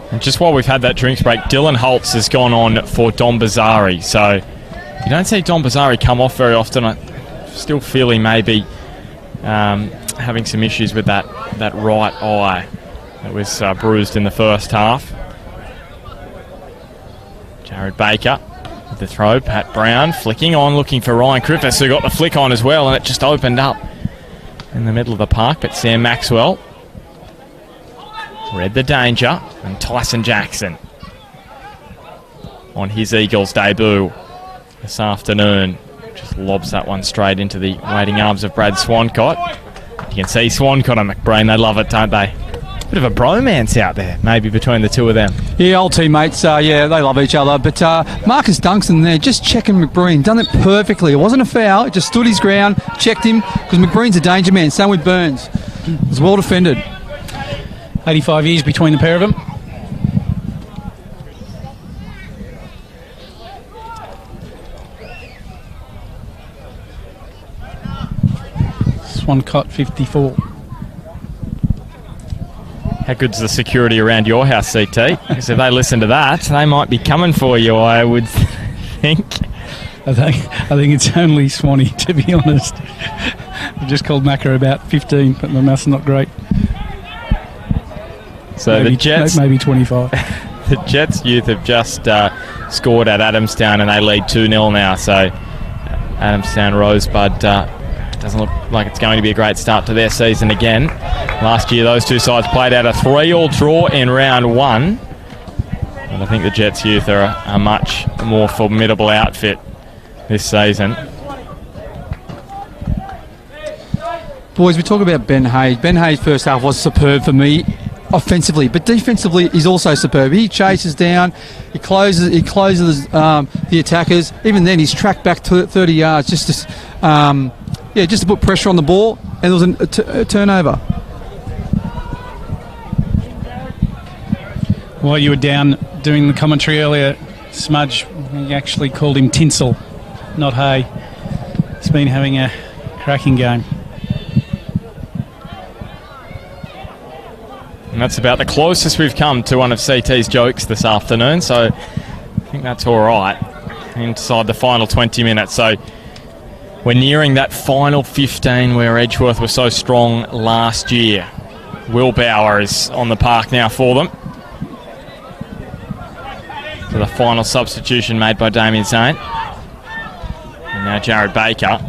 And just while we've had that drinks break, Dylan Holtz has gone on for Dom Bazari. So you don't see Dom Bazari come off very often. I still feel he may be having some issues with that right eye that was bruised in the first half. Jared Baker with the throw. Pat Brown flicking on, looking for Ryan Griffiths, who got the flick on as well, and it just opened up in the middle of the park. But Sam Maxwell read the danger, and Tyson Jackson on his Eagles debut this afternoon just lobs that one straight into the waiting arms of Brad Swancott. You can see Swancott and McBreen, they love it, don't they? Bit of a bromance out there, maybe between the two of them. Yeah, old teammates, they love each other. But Marcus Duncan there, just checking McBreen, done it perfectly. It wasn't a foul, it just stood his ground, checked him, because McBreen's a danger man, same with Burns. It was well defended. 85 years between the pair of them. Swancott 54. How good's the security around your house, CT? Because if they listen to that, they might be coming for you, I would think. I think it's only Swanee, to be honest. I just called Macca about 15, but my math's not great. So maybe, the Jets, maybe 25. The Jets youth have just scored at Adamstown, and they lead 2-0 now. So Adamstown Rosebud doesn't look like it's going to be a great start to their season again. Last year, those two sides played out a 3-3 draw in round one. And I think the Jets youth are a much more formidable outfit this season. Boys, we talk about Ben Hayes. Ben Hayes' first half was superb for me offensively, but defensively he's also superb. He chases down, he closes the attackers. Even then, he's tracked back to 30 yards just to put pressure on the ball, and there was a turnover. While you were down doing the commentary earlier, Smudge, he actually called him Tinsel, not Hay. He's been having a cracking game. And that's about the closest we've come to one of CT's jokes this afternoon, so I think that's all right inside the final 20 minutes. So we're nearing that final 15 where Edgeworth was so strong last year. Will Bauer is on the park now for them. So the final substitution made by Damien Zane. And now Jared Baker,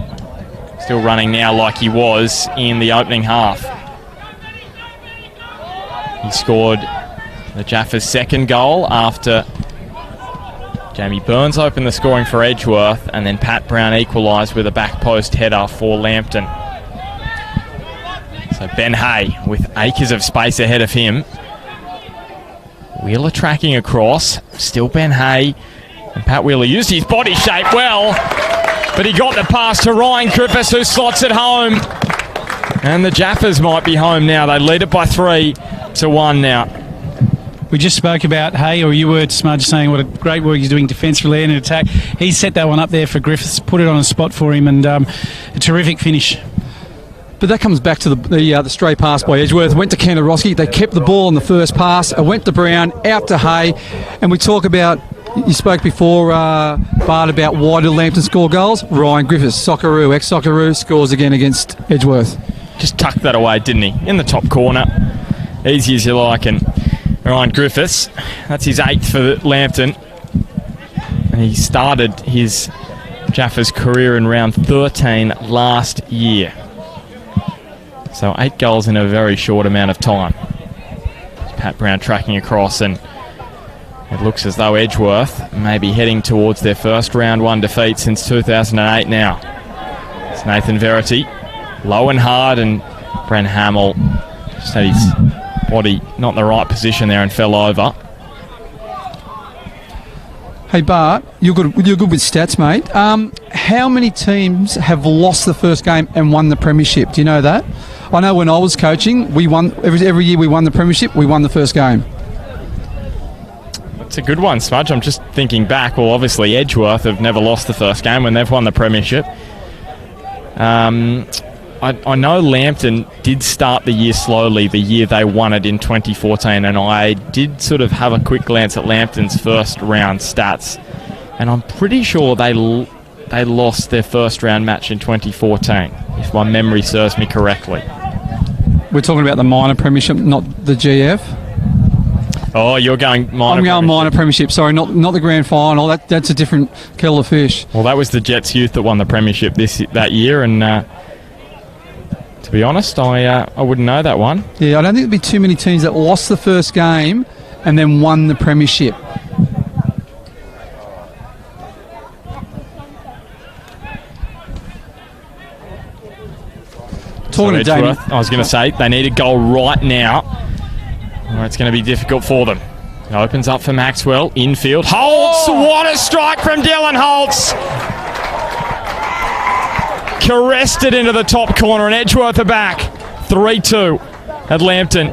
still running now like he was in the opening half. He scored the Jaffas' second goal after Jamie Burns opened the scoring for Edgeworth, and then Pat Brown equalised with a back post header for Lambton. So Ben Hay with acres of space ahead of him. Wheeler tracking across, still Ben Hay, and Pat Wheeler used his body shape well, but he got the pass to Ryan Griffiths, who slots it home. And the Jaffas might be home now. They lead it by 3-1 now. We just spoke about Hay, or you were, Smudge, saying what a great work he's doing defensively and in attack. He set that one up there for Griffiths, put it on a spot for him, and a terrific finish. But that comes back to the stray pass by Edgeworth. Went to Kantarowski. They kept the ball on the first pass. It went to Brown, out to Hay. And we talk about, you spoke before, Bart, about why did Lambton score goals? Ryan Griffiths, Socceroo, ex-Socceroo, scores again against Edgeworth. Just tucked that away, didn't he? In the top corner. Easy as you like. And Ryan Griffiths, that's his 8th for Lambton. And he started his Jaffas career in round 13 last year. So 8 goals in a very short amount of time. Pat Brown tracking across, and it looks as though Edgeworth may be heading towards their first round 1 defeat since 2008 now. It's Nathan Verity, low and hard, and Bren Hamill just had his body not in the right position there and fell over. Hey Bart, you're good with stats, mate. How many teams have lost the first game and won the premiership? Do you know that? I know when I was coaching, we won every year. We won the premiership. We won the first game. It's a good one, Smudge. I'm just thinking back. Well, obviously Edgeworth have never lost the first game when they've won the premiership. I know Lambton did start the year slowly, the year they won it in 2014, and I did sort of have a quick glance at Lambton's first round stats, and I'm pretty sure they lost their first round match in 2014, if my memory serves me correctly. We're talking about the minor premiership, not the GF. Oh, you're going minor. I'm going minor premiership. Sorry, not the grand final. That's a different kettle of fish. Well, that was the Jets Youth that won the premiership that year, and to be honest, I wouldn't know that one. Yeah, I don't think there'd be too many teams that lost the first game and then won the premiership. Talking to Damien, I was going to say, they need a goal right now, or it's going to be difficult for them. It opens up for Maxwell, infield. Holtz! What a strike from Dylan Holtz! Caressed it into the top corner, and Edgeworth are back. 3-2 at Lambton.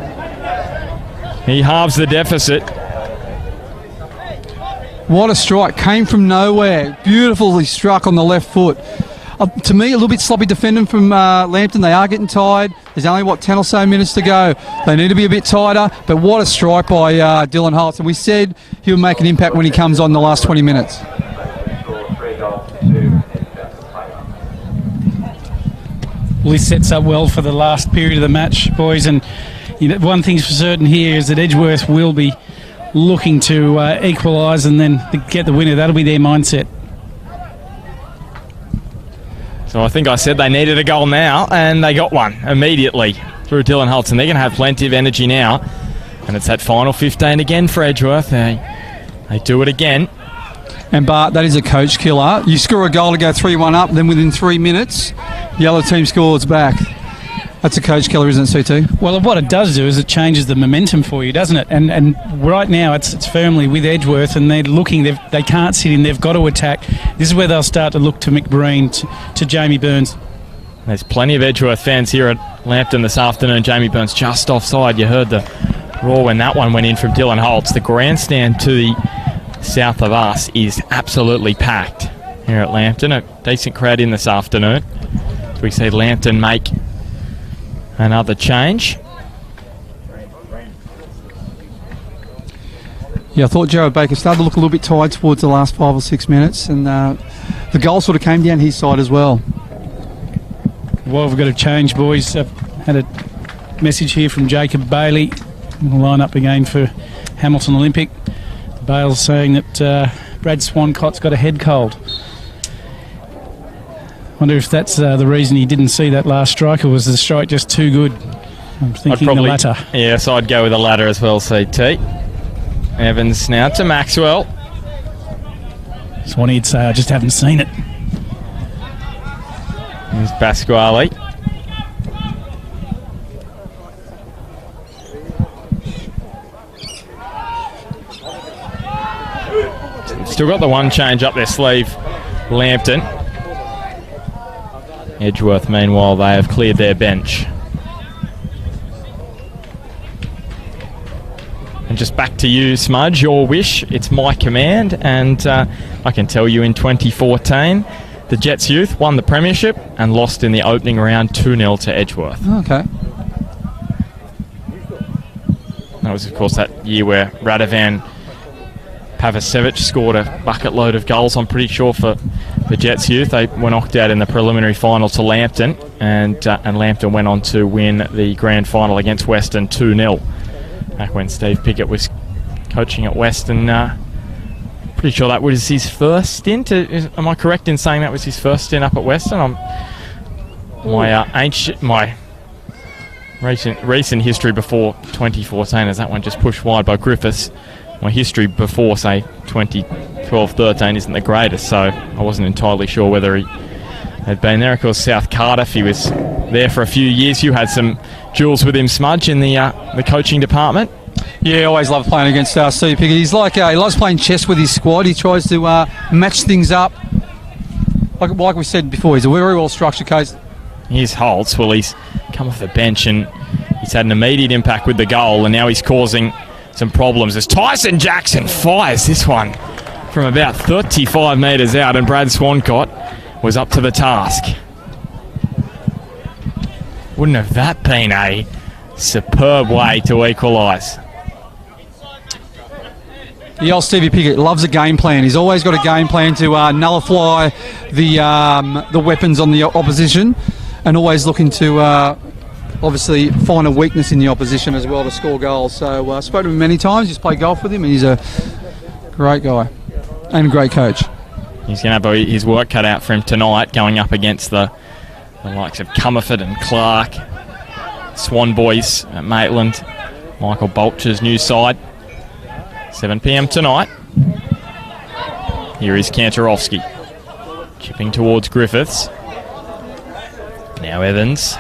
He halves the deficit. what a strike. Came from nowhere. Beautifully struck on the left foot. To me, a little bit sloppy defending from Lambton. They are getting tired. There's only, 10 or so minutes to go. They need to be a bit tighter, but what a strike by Dylan Holtz. And we said he'll make an impact when he comes on the last 20 minutes. Well, this sets up well for the last period of the match, boys. And one thing's for certain here is that Edgeworth will be looking to equalise and then get the winner. That'll be their mindset. So I think I said they needed a goal now, and they got one immediately through Dylan Holtz, and they're going to have plenty of energy now. And it's that final 15 again for Edgeworth. They do it again. And Bart, that is a coach killer. You score a goal to go 3-1 up, then within 3 minutes, the other team scores back. That's a coach killer, isn't it, CT? Well, what it does do is it changes the momentum for you, doesn't it? And right now it's firmly with Edgeworth, and they're looking. They can't sit in. They've got to attack. This is where they'll start to look to McBreen, to Jamie Burns. There's plenty of Edgeworth fans here at Lambton this afternoon. Jamie Burns just offside. You heard the roar when that one went in from Dylan Holtz. The grandstand to the south of us is absolutely packed here at Lambton. A decent crowd in this afternoon. So we see Lambton make another change. Yeah, I thought Jared Baker started to look a little bit tired towards the last 5 or 6 minutes, and the goal sort of came down his side as well. Well, we've got to change, boys. I've had a message here from Jacob Bailey. We'll line up again for Hamilton Olympic. Bale's saying that Brad Swancott's got a head cold. Wonder if that's the reason he didn't see that last strike, or was the strike just too good? I'm thinking the latter. Yes, I'd go with the latter as well, CT. Evans now to Maxwell. Swanee'd say, I just haven't seen it. Here's Pasquale. Still got the one change up their sleeve, Lambton. Edgeworth, meanwhile, they have cleared their bench. And just back to you, Smudge, your wish, it's my command, and I can tell you in 2014, the Jets Youth won the premiership and lost in the opening round 2-0 to Edgeworth. Okay. That was, of course, that year where Radovan Pavicevic scored a bucket load of goals, I'm pretty sure, for the Jets Youth. They were knocked out in the preliminary final to Lambton, and Lambton went on to win the grand final against Western 2-0. Back when Steve Pickett was coaching at Western. Pretty sure that was his first stint. Am I correct in saying that was his first stint up at Western? My recent history before 2014, as that one just pushed wide by Griffiths. My history before, say, 2012-13 isn't the greatest, so I wasn't entirely sure whether he had been there. Of course, South Cardiff, he was there for a few years. You had some duels with him, Smudge, in the coaching department. Yeah, always love playing against Stevie Pickett. He's like he loves playing chess with his squad. He tries to match things up. Like we said before, he's a very well structured case. Here's Holtz. Well, he's come off the bench and he's had an immediate impact with the goal, and now he's causing some problems as Tyson Jackson fires this one from about 35 metres out, and Brad Swancott was up to the task. Wouldn't have that been a superb way to equalise? The old Stevie Pickett loves a game plan. He's always got a game plan to nullify the weapons on the opposition, and always looking to obviously find a weakness in the opposition as well to score goals. So I spoke to him many times. Just played golf with him, and he's a great guy and a great coach. He's going to have his work cut out for him tonight, going up against the likes of Comerford and Clark, Swan Boys at Maitland, Michael Bolcher's new side. 7 p.m. tonight. Here is Kantorowski, chipping towards Griffiths. Now Evans.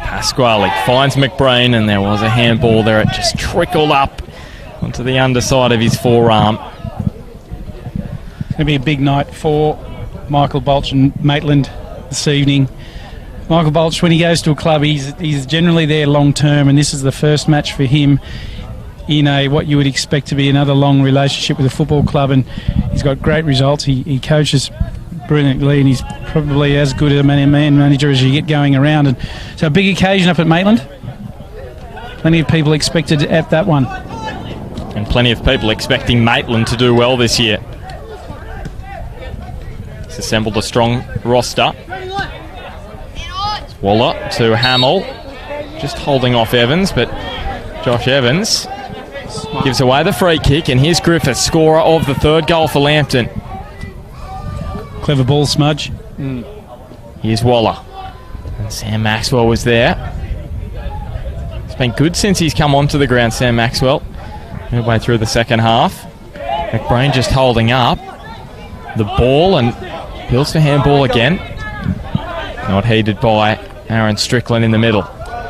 Pasquale finds McBrain, and there was a handball there. It just trickled up onto the underside of his forearm. It's going to be a big night for Michael Bolch and Maitland this evening. Michael Bolch, when he goes to a club, he's generally there long term, and this is the first match for him in what you would expect to be another long relationship with a football club, and he's got great results. He coaches brilliantly, and he's probably as good a man manager as you get going around. And so a big occasion up at Maitland. Plenty of people expected at that one. And plenty of people expecting Maitland to do well this year. He's assembled a strong roster. It's Waller to Hamill, just holding off Evans, but Josh Evans gives away the free kick, and here's Griffiths, scorer of the third goal for Lambton. Clever ball smudge. Here's Waller. And Sam Maxwell was there. It's been good since he's come onto the ground, Sam Maxwell. Midway through the second half. McBrain just holding up the ball and builds for handball again. Not heeded by Aaron Strickland in the middle.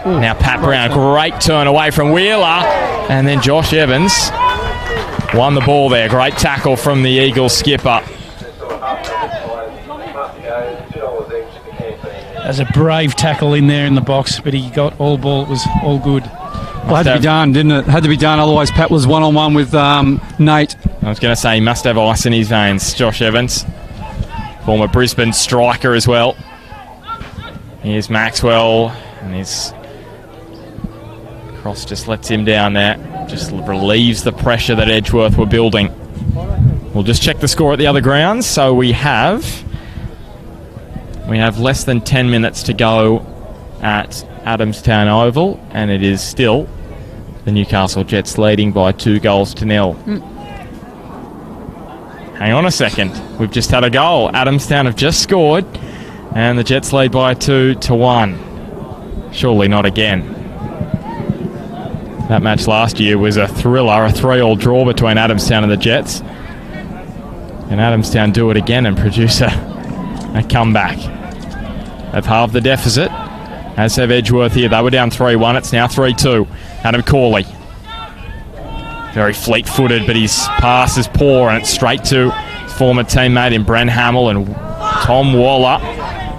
Now Pat Brown, great turn away from Wheeler, and then Josh Evans won the ball there. Great tackle from the Eagles skipper. There's a brave tackle in there in the box, but he got all ball. It was all good. Well, had to be done, didn't it? Had to be done, otherwise Pat was one-on-one with Nate. I was going to say he must have ice in his veins, Josh Evans. Former Brisbane striker as well. Here's Maxwell, and his cross just lets him down there. Just relieves the pressure that Edgeworth were building. We'll just check the score at the other grounds. So we have less than 10 minutes to go at Adamstown Oval, and it is still the Newcastle Jets leading by 2-0. Hang on a second. We've just had a goal. Adamstown have just scored, and the Jets lead by 2-1. Surely not again. That match last year was a thriller, a 3-3 draw between Adamstown and the Jets. And Adamstown do it again and produce a comeback. They've halved the deficit, as have Edgeworth here. They were down 3-1. It's now 3-2. Adam Corley. Very fleet-footed, but his pass is poor, and it's straight to his former teammate in Bren Hamill, and Tom Waller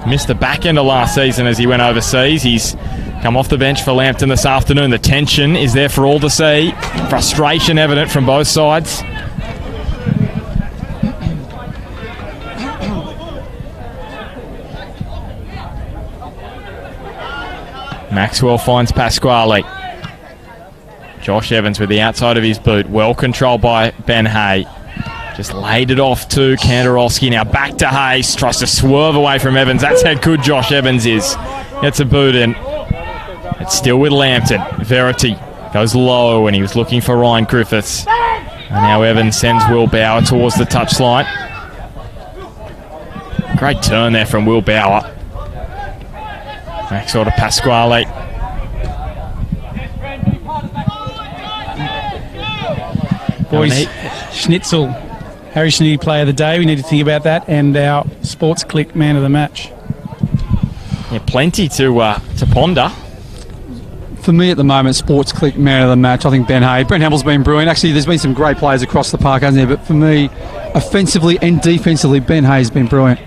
missed the back end of last season as he went overseas. He's come off the bench for Lambton this afternoon. The tension is there for all to see. Frustration evident from both sides. Maxwell finds Pasquale. Josh Evans with the outside of his boot. Well controlled by Ben Hay. Just laid it off to Kantorowski. Now back to Hayes. Tries to swerve away from Evans. That's how good Josh Evans is. Gets a boot in. It's still with Lambton. Verity goes low, and he was looking for Ryan Griffiths. And now Evans sends Will Bauer towards the touchline. Great turn there from Will Bauer. Maxwell to Pasquale. Boys, Schnitzel, Harry Schnitty player of the day. We need to think about that, and our Sports Click man of the match. Yeah, plenty to ponder. For me at the moment, Sports Click man of the match. I think Ben Hay. Brent Hamill's been brilliant. Actually, there's been some great players across the park, hasn't there? But for me, offensively and defensively, Ben Hay's been brilliant.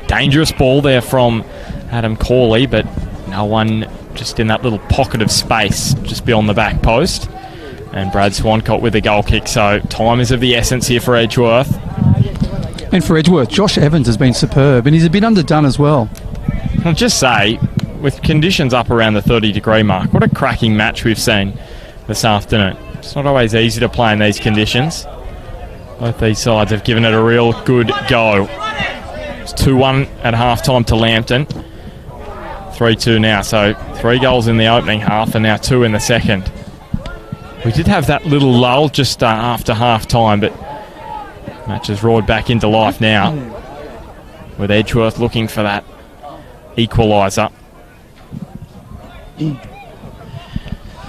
Dangerous ball there from Adam Corley, but no one just in that little pocket of space just beyond the back post. And Brad Swancott with the goal kick, so time is of the essence here for Edgeworth. And for Edgeworth, Josh Evans has been superb, and he's a bit underdone as well. I'll just say, with conditions up around the 30-degree mark, what a cracking match we've seen this afternoon. It's not always easy to play in these conditions. Both these sides have given it a real good go. It's 2-1 at half-time to Lambton. 3-2 now, so 3 goals in the opening half and now 2 in the second. We did have that little lull just after half-time, but match has roared back into life now, with Edgeworth looking for that equaliser.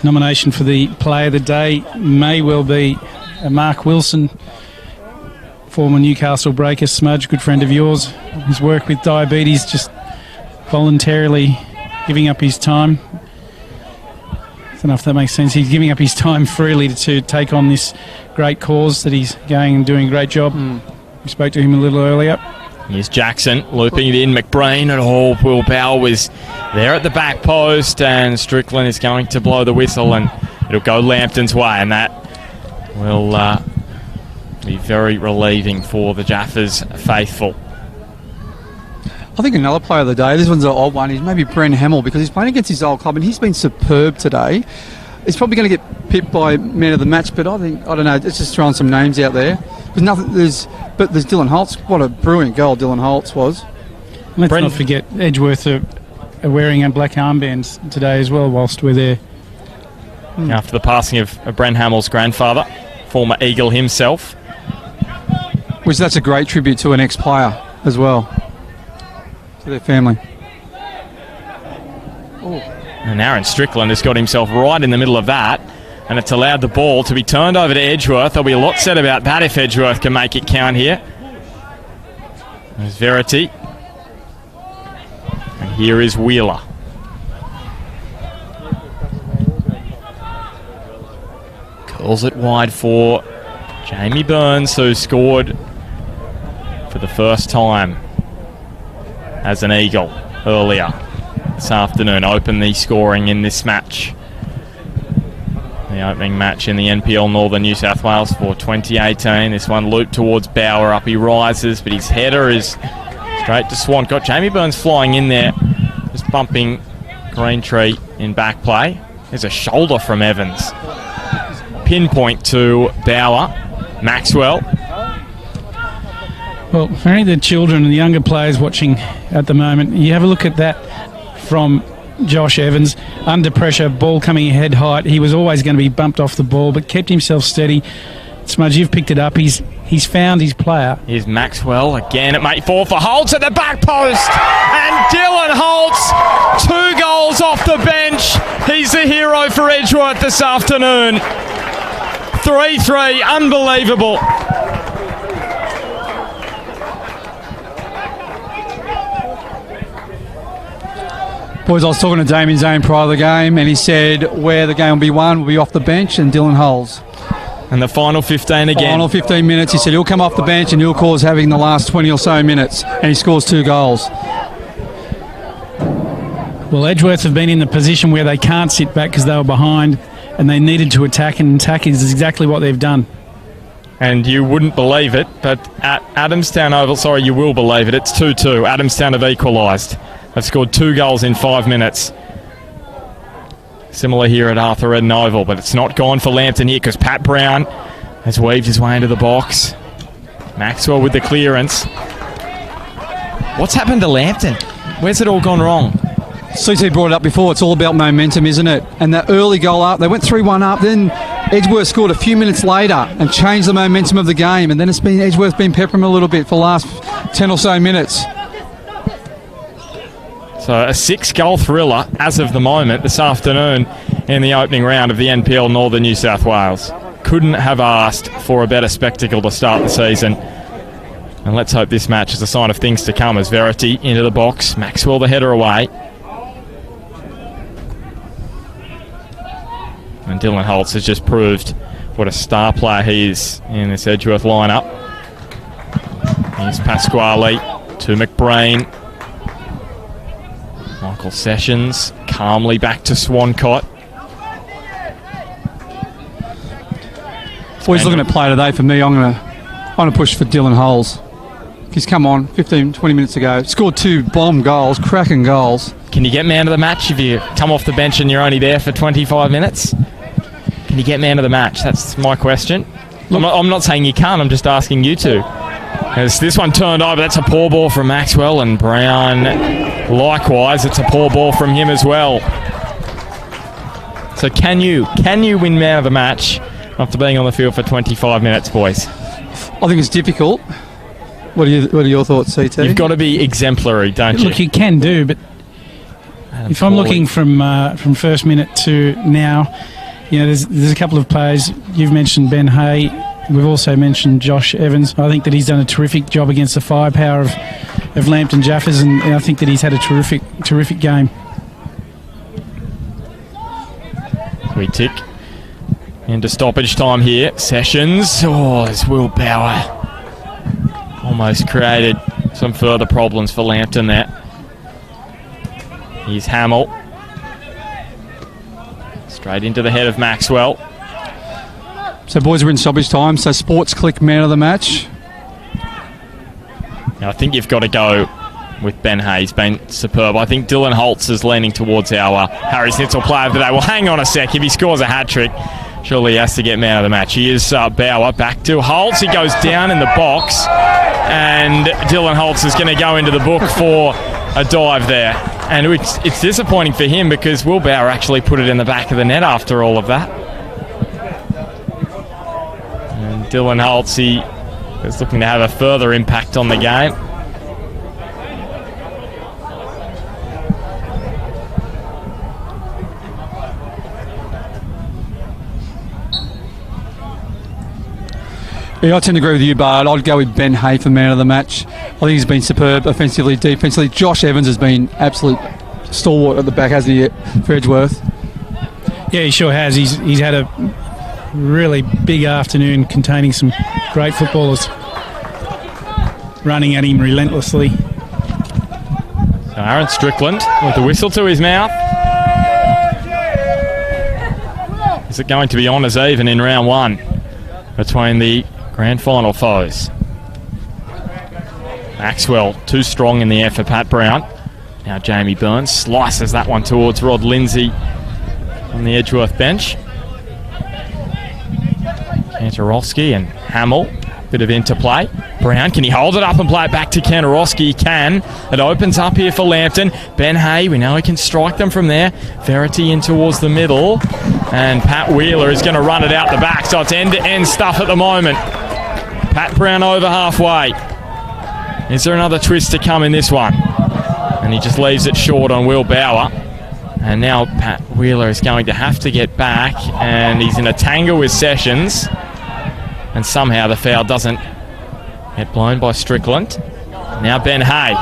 Nomination for the Player of the Day may well be Mark Wilson, former Newcastle Breakers, Smudge, good friend of yours. His work with diabetes, just voluntarily giving up his time. I don't know if that makes sense. He's giving up his time freely to take on this great cause that he's going and doing a great job. We spoke to him a little earlier. Here's Jackson looping it in. McBreen and all. Will Bell was there at the back post, and Strickland is going to blow the whistle, and it'll go Lambton's way, and that will be very relieving for the Jaffas faithful. I think another player of the day, this one's an odd one, is maybe Brent Hamill, because he's playing against his old club and he's been superb today. He's probably going to get pipped by man of the match, but I don't know, it's just throwing some names out there. There's Dylan Holtz. What a brilliant goal Dylan Holtz was. Let's not forget Edgeworth are wearing black armbands today as well whilst we're there. After the passing of Brent Hamill's grandfather, former Eagle himself. Which that's a great tribute to an ex-player as well, to their family. And Aaron Strickland has got himself right in the middle of that, and it's allowed the ball to be turned over to Edgeworth. There'll be a lot said about that if Edgeworth can make it count here. There's Verity. And here is Wheeler. Calls it wide for Jamie Burns, who scored for the first time as an Eagle earlier this afternoon. Opened the scoring in this match. The opening match in the NPL Northern New South Wales for 2018. This one looped towards Bauer. Up he rises, but his header is straight to Swancott. Jamie Burns flying in there, just bumping Greentree in back play. There's a shoulder from Evans. Pinpoint to Bauer. Maxwell. Well, for any of the children and the younger players watching at the moment, you have a look at that from Josh Evans. Under pressure, ball coming head height. He was always going to be bumped off the ball, but kept himself steady. Smudge, you've picked it up. He's found his player. Here's Maxwell again. It may fall for Holtz at the back post. And Dylan Holtz, 2 goals off the bench. He's the hero for Edgeworth this afternoon. 3-3, unbelievable. Boys, I was talking to Damien Zane prior to the game, and he said where the game will be won will be off the bench and Dylan Holtz. And the final 15 again. Final 15 minutes, he said he'll come off the bench and he'll cause having the last 20 or so minutes, and he scores 2 goals. Well, Edgeworth have been in the position where they can't sit back because they were behind and they needed to attack, and attack is exactly what they've done. And you wouldn't believe it, but at Adamstown Oval, sorry, you will believe it, it's 2-2. Adamstown have equalised. They've scored 2 goals in 5 minutes. Similar here at Arthur Eden Oval, but it's not gone for Lambton here because Pat Brown has weaved his way into the box. Maxwell with the clearance. What's happened to Lambton? Where's it all gone wrong? CC brought it up before, it's all about momentum, isn't it? And that early goal up, they went 3-1 up, then Edgeworth scored a few minutes later and changed the momentum of the game, and then it's been Edgeworth been peppering them a little bit for the last 10 or so minutes. So a 6-goal thriller as of the moment this afternoon in the opening round of the NPL Northern New South Wales. Couldn't have asked for a better spectacle to start the season. And let's hope this match is a sign of things to come as Verity into the box. Maxwell the header away. Dylan Holtz has just proved what a star player he is in this Edgeworth lineup. Here's Pasquale to McBrain. Michael Sessions calmly back to Swancott. Boys, looking at play today for me, I'm going to push for Dylan Holes. He's come on 15, 20 minutes ago, scored 2 bomb goals, cracking goals. Can you get man of the match if you come off the bench and you're only there for 25 minutes? Can you get man of the match? That's my question. I'm not saying you can't, I'm just asking you to. As this one turned over, that's a poor ball from Maxwell, and Brown likewise, it's a poor ball from him as well. So can you win man of the match after being on the field for 25 minutes, boys? I think it's difficult. What are your thoughts, CT? You've got to be exemplary, don't you? Look, you can do, but if I'm looking from first minute to now, there's a couple of players. You've mentioned Ben Hay. We've also mentioned Josh Evans. I think that he's done a terrific job against the firepower of Lambton Jaffas, and I think that he's had a terrific game. We tick into stoppage time here. Sessions. Oh, there's Will Bauer. Almost created some further problems for Lambton there. Here's Hamill. Straight into the head of Maxwell. So boys, we're in stoppage time, so Sports Click man of the match. Now, I think you've got to go with Ben Hay. He's been superb. I think Dylan Holtz is leaning towards our Harry Snitzel player of the day. Well, hang on a sec. If he scores a hat-trick, surely he has to get man of the match. He is Bauer. Back to Holtz. He goes down in the box, and Dylan Holtz is going to go into the book for a dive there. And it's disappointing for him because Will Bauer actually put it in the back of the net after all of that. And Dylan Holtz, he is looking to have a further impact on the game. Yeah, I tend to agree with you, Bard. I'd go with Ben Hay for man of the match. I think he's been superb offensively, defensively. Josh Evans has been absolute stalwart at the back, hasn't he, for Edgeworth? Yeah, he sure has. He's had a really big afternoon containing some great footballers running at him relentlessly. So Aaron Strickland with the whistle to his mouth. Is it going to be honours even in round one between the grand final foes? Maxwell too strong in the air for Pat Brown. Now Jamie Burns slices that one towards Rod Lindsay on the Edgeworth bench. Kantorowski and Hamill, bit of interplay. Brown, can he hold it up and play it back to Kantorowski? He can. It opens up here for Lambton. Ben Hay, we know he can strike them from there. Verity in towards the middle. And Pat Wheeler is going to run it out the back, so it's end-to-end stuff at the moment. Pat Brown over halfway. Is there another twist to come in this one? And he just leaves it short on Will Bauer. And now Pat Wheeler is going to have to get back, and he's in a tangle with Sessions. And somehow the foul doesn't get blown by Strickland. Now Ben Hay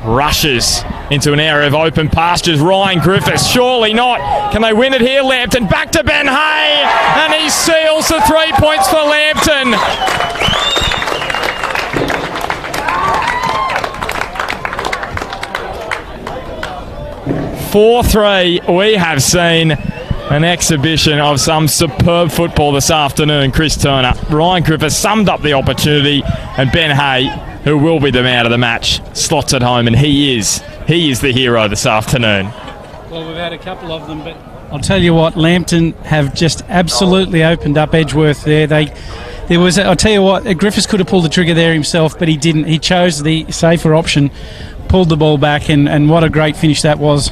rushes into an area of open pastures. Ryan Griffiths, surely not. Can they win it here? Lambton back to Ben Hay, and he seals the 3 points for Lambton. We have seen an exhibition of some superb football this afternoon. Chris Turner, Ryan Griffiths summed up the opportunity, and Ben Hay, who will be the man of the match, slots it home, and he is the hero this afternoon. Well, we've had a couple of them, but I'll tell you what, Lambton have just absolutely opened up Edgeworth there. I'll tell you what, Griffiths could have pulled the trigger there himself, but he didn't. He chose the safer option, pulled the ball back, and what a great finish that was.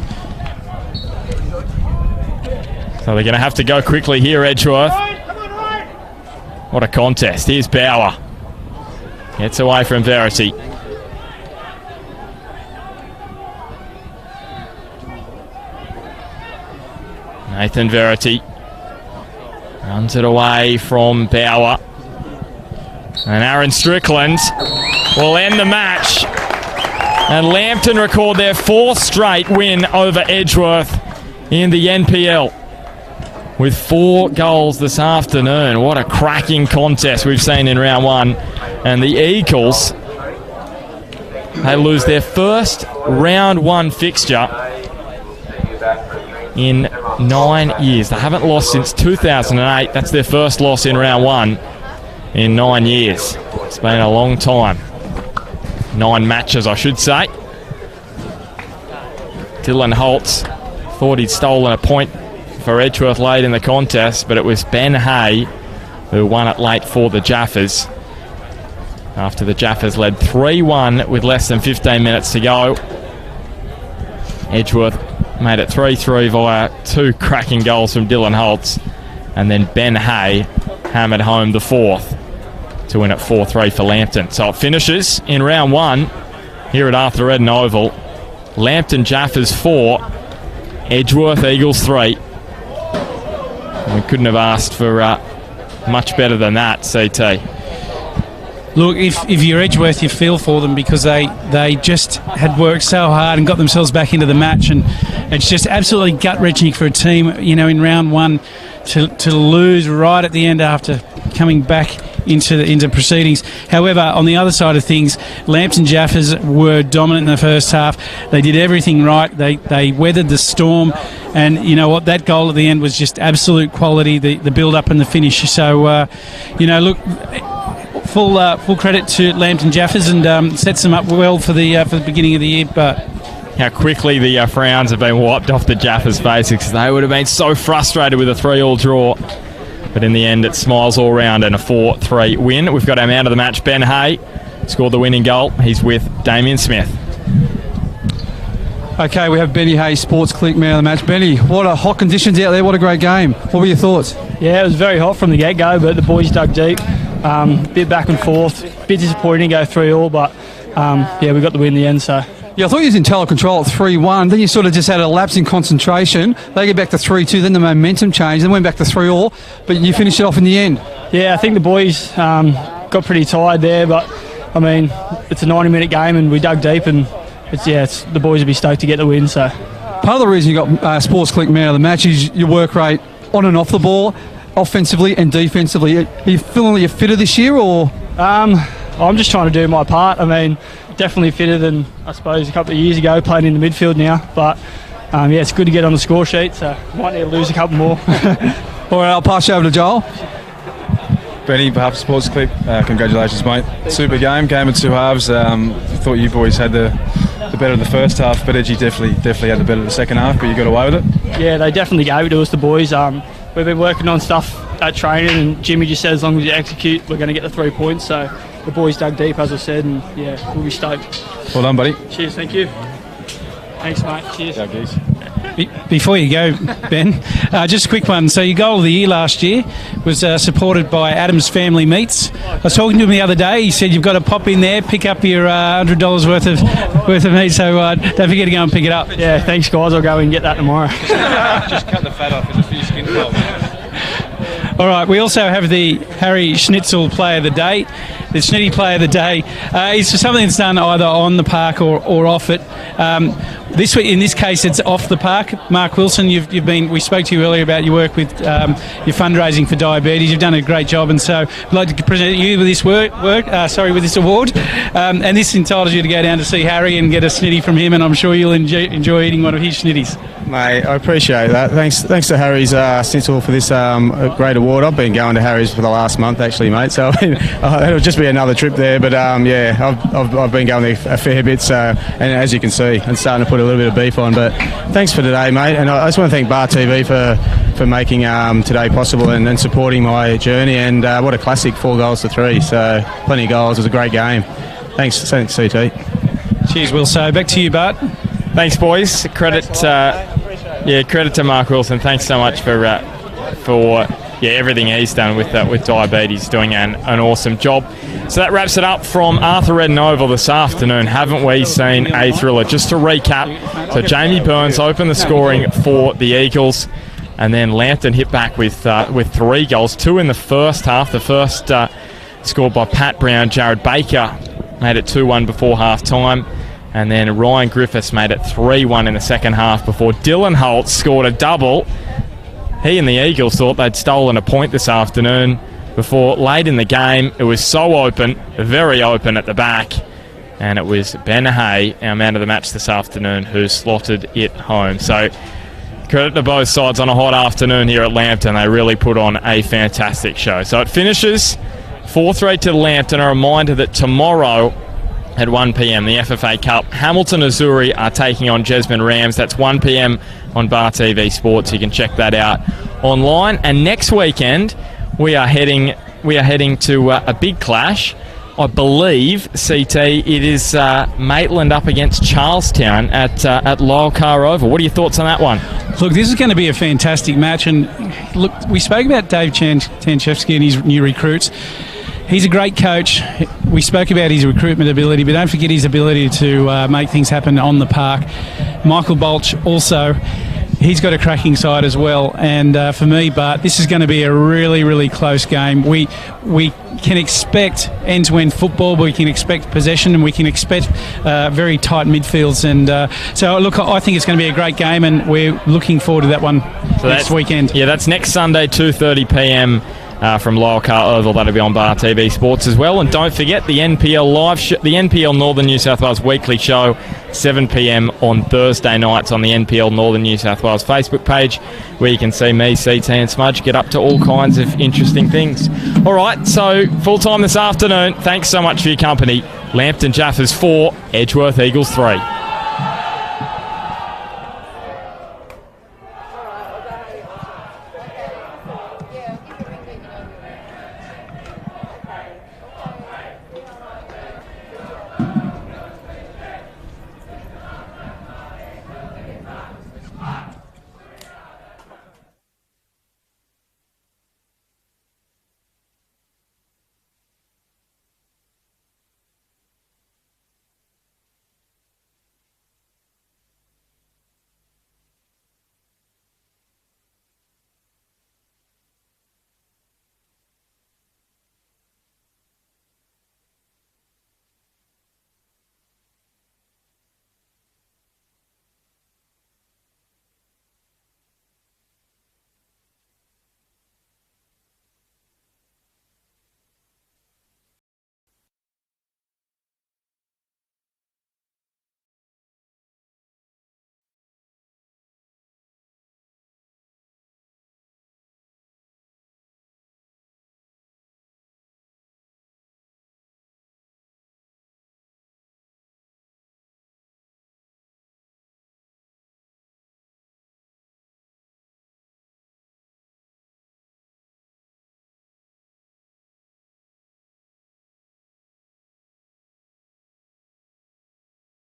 So they're going to have to go quickly here, Edgeworth. What a contest. Here's Bauer. Gets away from Verity. Nathan Verity runs it away from Bauer. And Aaron Strickland will end the match. And Lambton record their 4th straight win over Edgeworth in the NPL. with 4 goals this afternoon. What a cracking contest we've seen in round 1. And the Eagles, they lose their first round 1 fixture in 9 years. They haven't lost since 2008. That's their first loss in round 1 in 9 years. It's been a long time. 9 matches, I should say. Dylan Holtz thought he'd stolen a point for Edgeworth late in the contest, but it was Ben Hay who won it late for the Jaffas. After the Jaffas led 3-1 with less than 15 minutes to go. Edgeworth made it 3-3 via 2 cracking goals from Dylan Holtz, and then Ben Hay hammered home the 4th to win it 4-3 for Lambton. So it finishes in round 1 here at Arthur Eden Oval. Lambton Jaffas 4, Edgeworth Eagles 3. We couldn't have asked for much better than that, CT. Look, if you're Edgeworth, you feel for them because they just had worked so hard and got themselves back into the match, and it's just absolutely gut-wrenching for a team, in round 1 to lose right at the end after coming back into proceedings. However, on the other side of things, Lambton Jaffas were dominant in the first half. They did everything right. They weathered the storm, and you know what? That goal at the end was just absolute quality. The build-up and the finish. So, look. Full credit to Lambton Jaffas, and sets them up well for the beginning of the year. But how quickly the frowns have been wiped off the Jaffas' faces, because they would have been so frustrated with a 3-3 draw. But in the end, it's smiles all round and a 4-3 win. We've got our man of the match, Ben Hay, scored the winning goal. He's with Damien Smith. Okay, we have Benny Hay, Sports Click man of the match. Benny, what a hot conditions out there. What a great game. What were your thoughts? Yeah, it was very hot from the get-go, but the boys dug deep. Bit back and forth, bit disappointing to go 3-3, but we got the win in the end. So yeah, I thought you was in total control at 3-1. Then you sort of just had a lapse in concentration. They get back to 3-2. Then the momentum changed. Then went back to 3-3. But you finished it off in the end. Yeah, I think the boys got pretty tired there, but I mean it's a 90-minute game and we dug deep, and the boys would be stoked to get the win. So part of the reason you got Sports Click man of the match is your work rate on and off the ball, offensively and defensively. Are you feeling you're fitter this year, or? I'm just trying to do my part. I mean, definitely fitter than I suppose a couple of years ago, playing in the midfield now. But it's good to get on the score sheet, so might need to lose a couple more. All right, I'll pass you over to Joel. Benny, behalf of Sports Clip, congratulations, mate. Super game at 2 halves. Thought you boys had the better of the first half, but Edgy definitely had the better of the second half, but you got away with it. Yeah, they definitely gave it to us, the boys. We've been working on stuff at training, and Jimmy just said as long as you execute, we're going to get the 3 points. So the boys dug deep, as I said, and we'll be stoked. Well done, buddy. Cheers, thank you. Thanks, mate. Cheers. Yeah, geez. Before you go, Ben, just a quick one. So your goal of the year last year was supported by Adam's Family Meats. I was talking to him the other day. He said you've got to pop in there, pick up your $100 worth of meat. So don't forget to go and pick it up. Yeah, thanks, guys. I'll go and get that tomorrow. Just cut the fat off. There's a few skin folds. All right, we also have the Harry Schnitzel Player of the Day, the Schnitty Player of the Day. It's something that's done either on the park or off it. In this case, it's off the park. Mark Wilson, we spoke to you earlier about your work with your fundraising for diabetes. You've done a great job, and so I'd like to present you with this with this award. And this entitles you to go down to see Harry and get a snitty from him, and I'm sure you'll enjoy eating one of his snitties. Mate, I appreciate that. Thanks to Harry's Schnitzel for this great award. I've been going to Harry's for the last month, actually, mate. So it'll just be another trip there. But I've been going there a fair bit. So, and as you can see, I'm starting to put a little bit of beef on. But thanks for today, mate. And I just want to thank Bar TV for making today possible and supporting my journey. And what a classic, 4 goals to 3. So plenty of goals. It was a great game. Thanks, CT. Cheers, Will. So back to you, Bart. Thanks, boys. Credit to Mark Wilson. Thanks so much for everything he's done with diabetes, doing an awesome job. So that wraps it up from Arthur Eden Oval this afternoon. Haven't we seen a thriller? Just to recap, so Jamie Burns opened the scoring for the Eagles, and then Lambton hit back with 3 goals, 2 in the first half. The first scored by Pat Brown. Jared Baker made it 2-1 before half-time. And then Ryan Griffiths made it 3-1 in the second half before Dylan Holtz scored a double. he and the Eagles thought they'd stolen a point this afternoon before late in the game it was so open, very open at the back, and it was Ben Hay, our man of the match this afternoon, who slotted it home. So credit to both sides on a hot afternoon here at Lambton. They really put on a fantastic show. So it finishes 4-3 to Lambton. A reminder that tomorrow at 1 p.m, the FFA Cup, Hamilton Azuri are taking on Jesmond Rams. That's 1 p.m. on Bar TV Sports. You can check that out online. And next weekend, we are heading to a big clash. I believe, CT, it is Maitland up against Charlestown at Lyle Carr Oval. What are your thoughts on that one? Look, this is going to be a fantastic match. And look, we spoke about Dave Tanchevsky and his new recruits. He's a great coach. We spoke about his recruitment ability, but don't forget his ability to make things happen on the park. Michael Bolch also, he's got a cracking side as well. And for me, Bart, this is going to be a really, really close game. We can expect end-to-end football, but we can expect possession, and we can expect very tight midfields. And so, look, I think it's going to be a great game, and we're looking forward to that one next weekend. Yeah, that's next Sunday, 2:30 p.m. From Lyle Carr Oval. That'll be on Bar TV Sports as well. And don't forget the NPL the NPL Northern New South Wales weekly show, 7 p.m. on Thursday nights on the NPL Northern New South Wales Facebook page, where you can see me, CT and Smudge get up to all kinds of interesting things. All right, so full time this afternoon. Thanks so much for your company. Lambton Jaffas 4, Edgeworth Eagles 3.